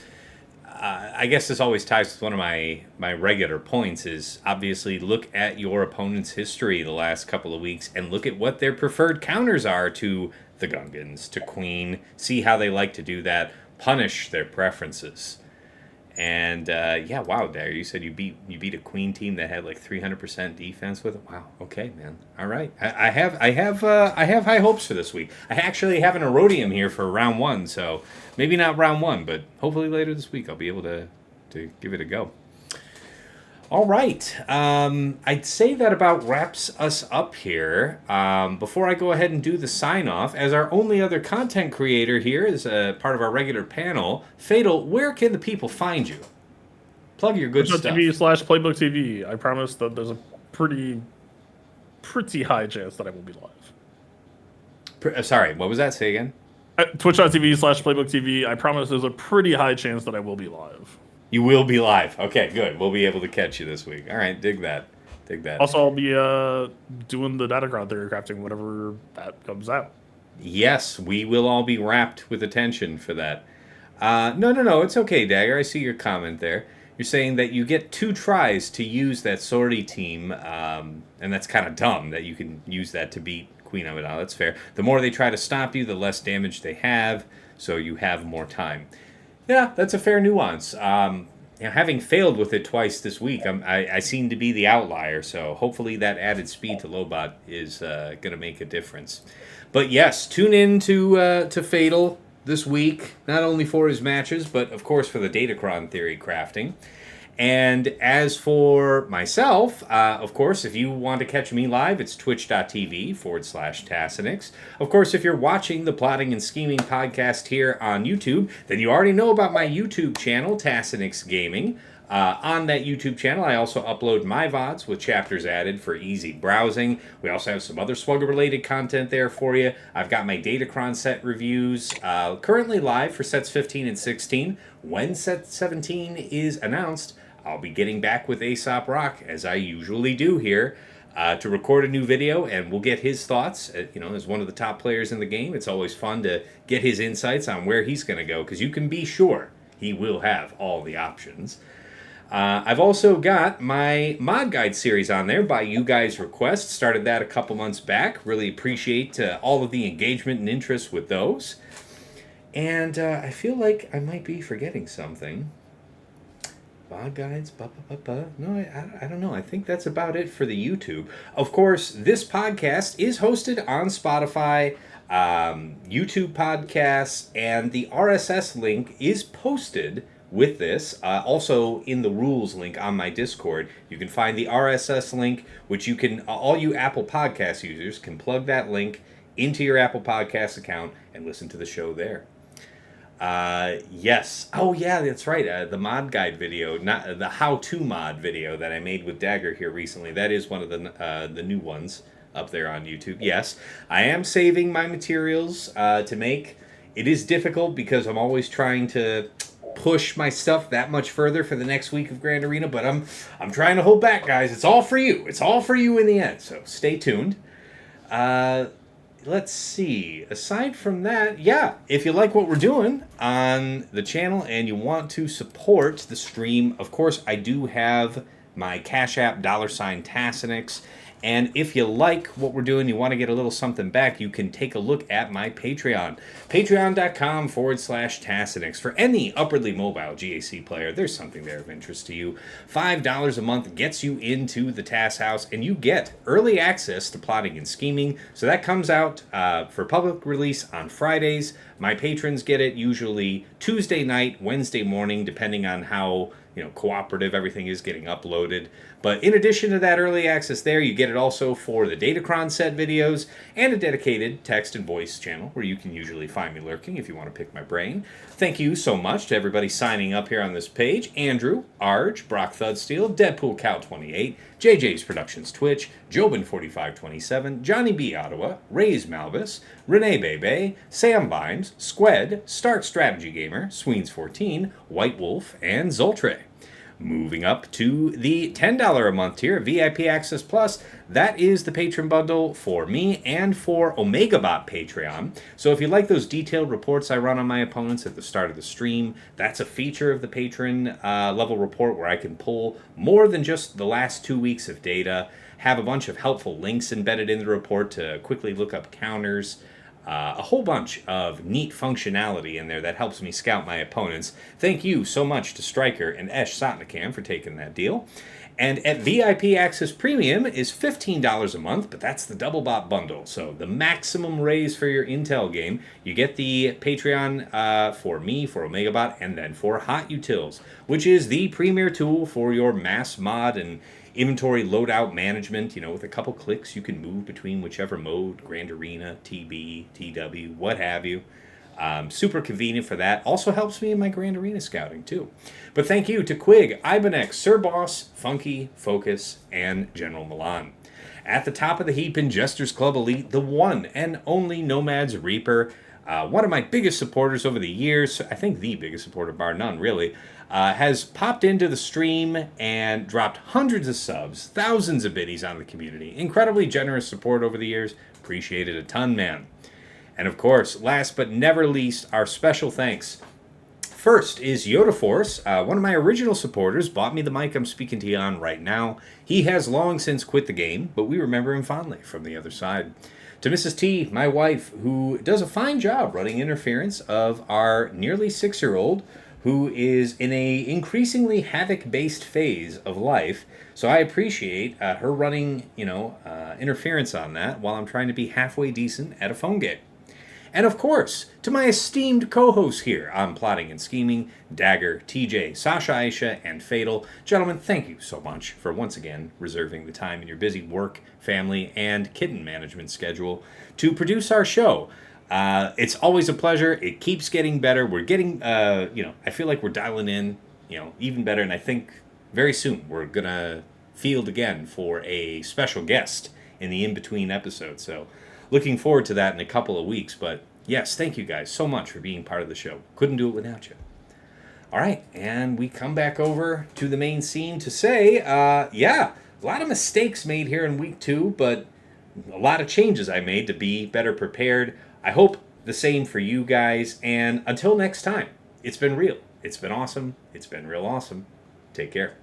I guess this always ties with one of my regular points is obviously look at your opponent's history the last couple of weeks and look at what their preferred counters are to the Gungans, to Queen, see how they like to do that, punish their preferences. And yeah, wow, Dagger, you said you beat a Queen team that had like 300% defense with it. Wow, okay, man. All right, I have high hopes for this week. I actually have an Erodium here for round one, so maybe not round one, but hopefully later this week I'll be able to give it a go. All right. I'd say that about wraps us up here. Before I go ahead and do the sign off, as our only other content creator here is a part of our regular panel, Fatal, where can the people find you? Plug your good stuff. TV/Playbook TV. I promise that there's a pretty high chance that I will be live. Sorry, what was that? Say again? Twitch.tv/Playbook TV. I promise there's a pretty high chance that I will be live. You will be live. Okay, good. We'll be able to catch you this week. All right, dig that. Also, I'll be doing the Datacron theory crafting whenever that comes out. Yes, we will all be wrapped with attention for that. No, it's okay, Dagger. I see your comment there. You're saying that you get 2 tries to use that sortie team, and that's kind of dumb that you can use that to beat Queen Amidala. That's fair. The more they try to stop you, the less damage they have, so you have more time. Yeah, that's a fair nuance. Having failed with it twice this week, I seem to be the outlier, so hopefully that added speed to Lobot is going to make a difference. But yes, tune in to Fatal this week, not only for his matches, but of course for the Datacron theory crafting. And as for myself, of course, if you want to catch me live, it's twitch.tv/Tassinix. Of course, if you're watching the Plotting and Scheming podcast here on YouTube, then you already know about my YouTube channel, Tassinix Gaming. On that YouTube channel, I also upload my VODs with chapters added for easy browsing. We also have some other Swugger-related content there for you. I've got my Datacron set reviews currently live for sets 15 and 16. When set 17 is announced, I'll be getting back with Aesop Rock, as I usually do here, to record a new video, and we'll get his thoughts. As one of the top players in the game, it's always fun to get his insights on where he's going to go, because you can be sure he will have all the options. I've also got my mod guide series on there by you guys' request. Started that a couple months back. Really appreciate all of the engagement and interest with those. And I feel like I might be forgetting something. Mod guides, No, I don't know. I think that's about it for the YouTube. Of course, this podcast is hosted on Spotify, YouTube podcasts, and the RSS link is posted with this. Also in the rules link on my Discord, you can find the RSS link, which you can, all you Apple Podcast users can plug that link into your Apple Podcast account and listen to the show there. Yes. Oh yeah, that's right. The mod guide video, not the how-to mod video that I made with Dagger here recently. That is one of the new ones up there on YouTube. Yes, I am saving my materials to make. It is difficult because I'm always trying to push my stuff that much further for the next week of Grand Arena, but I'm trying to hold back, guys. It's all for you. It's all for you in the end. So stay tuned. Let's see. Aside from that, yeah, if you like what we're doing on the channel and you want to support the stream, of course, I do have my Cash App, $Tassinix. And if you like what we're doing, you want to get a little something back, you can take a look at my Patreon. Patreon.com/Tassinix. For any upwardly mobile GAC player, there's something there of interest to you. $5 a month gets you into the Tass House, and you get early access to Plotting and Scheming. So that comes out for public release on Fridays. My patrons get it usually Tuesday night, Wednesday morning, depending on how cooperative everything is getting uploaded. But in addition to that early access there, you get it also for the Datacron set videos and a dedicated text and voice channel where you can usually find me lurking if you want to pick my brain. Thank you so much to everybody signing up here on this page. Andrew, Arj, Brock Thudsteel, Deadpool Cow 28, JJ's Productions Twitch, Jobin4527, Johnny B. Ottawa, Ray's Malvis, Renee Bebe, Sam Bimes, Squed, Stark Strategy Gamer, Sweens14, White Wolf, and Zoltre. Moving up to the $10 a month tier, VIP Access Plus. That is the patron bundle for me and for OmegaBot Patreon. So if you like those detailed reports I run on my opponents at the start of the stream, that's a feature of the patron level report where I can pull more than just the last 2 weeks of data, have a bunch of helpful links embedded in the report to quickly look up counters, a whole bunch of neat functionality in there that helps me scout my opponents. Thank you so much to Stryker and Esh Sotnikam for taking that deal. And at VIP Access Premium is $15 a month, but that's the double bot bundle. So the maximum raise for your Intel game. You get the Patreon for me, for OmegaBot, and then for Hot Utils, which is the premier tool for your mass mod and inventory loadout management. With a couple clicks, you can move between whichever mode, Grand Arena, TB, TW, what have you. Super convenient for that. Also helps me in my Grand Arena scouting, too. But thank you to Quig, Ibanez, Sir Boss, Funky, Focus, and General Milan. At the top of the heap in Jester's Club Elite, the one and only Nomad's Reaper. One of my biggest supporters over the years, I think the biggest supporter, bar none, really, has popped into the stream and dropped hundreds of subs, thousands of biddies on the community. Incredibly generous support over the years. Appreciate it a ton, man. And of course, last but never least, our special thanks. First is Yoda Force, one of my original supporters, bought me the mic I'm speaking to you on right now. He has long since quit the game, but we remember him fondly from the other side. To Mrs. T, my wife, who does a fine job running interference of our nearly 6-year-old, who is in a increasingly Havoc-based phase of life. So I appreciate her running, interference on that while I'm trying to be halfway decent at a phone game. And of course, to my esteemed co-hosts here on Plotting and Scheming, Dagger, TJ, Sasha Aisha, and Fatal. Gentlemen, thank you so much for once again reserving the time in your busy work, family, and kitten management schedule to produce our show. It's always a pleasure. It keeps getting better. We're getting, I feel like we're dialing in, even better. And I think very soon we're going to field again for a special guest in the in-between episodes. So looking forward to that in a couple of weeks. But yes, thank you guys so much for being part of the show. Couldn't do it without you. All right, and we come back over to the main scene to say, a lot of mistakes made here in week 2, but a lot of changes I made to be better prepared. I hope the same for you guys. And until next time, it's been real. It's been awesome. It's been real awesome. Take care.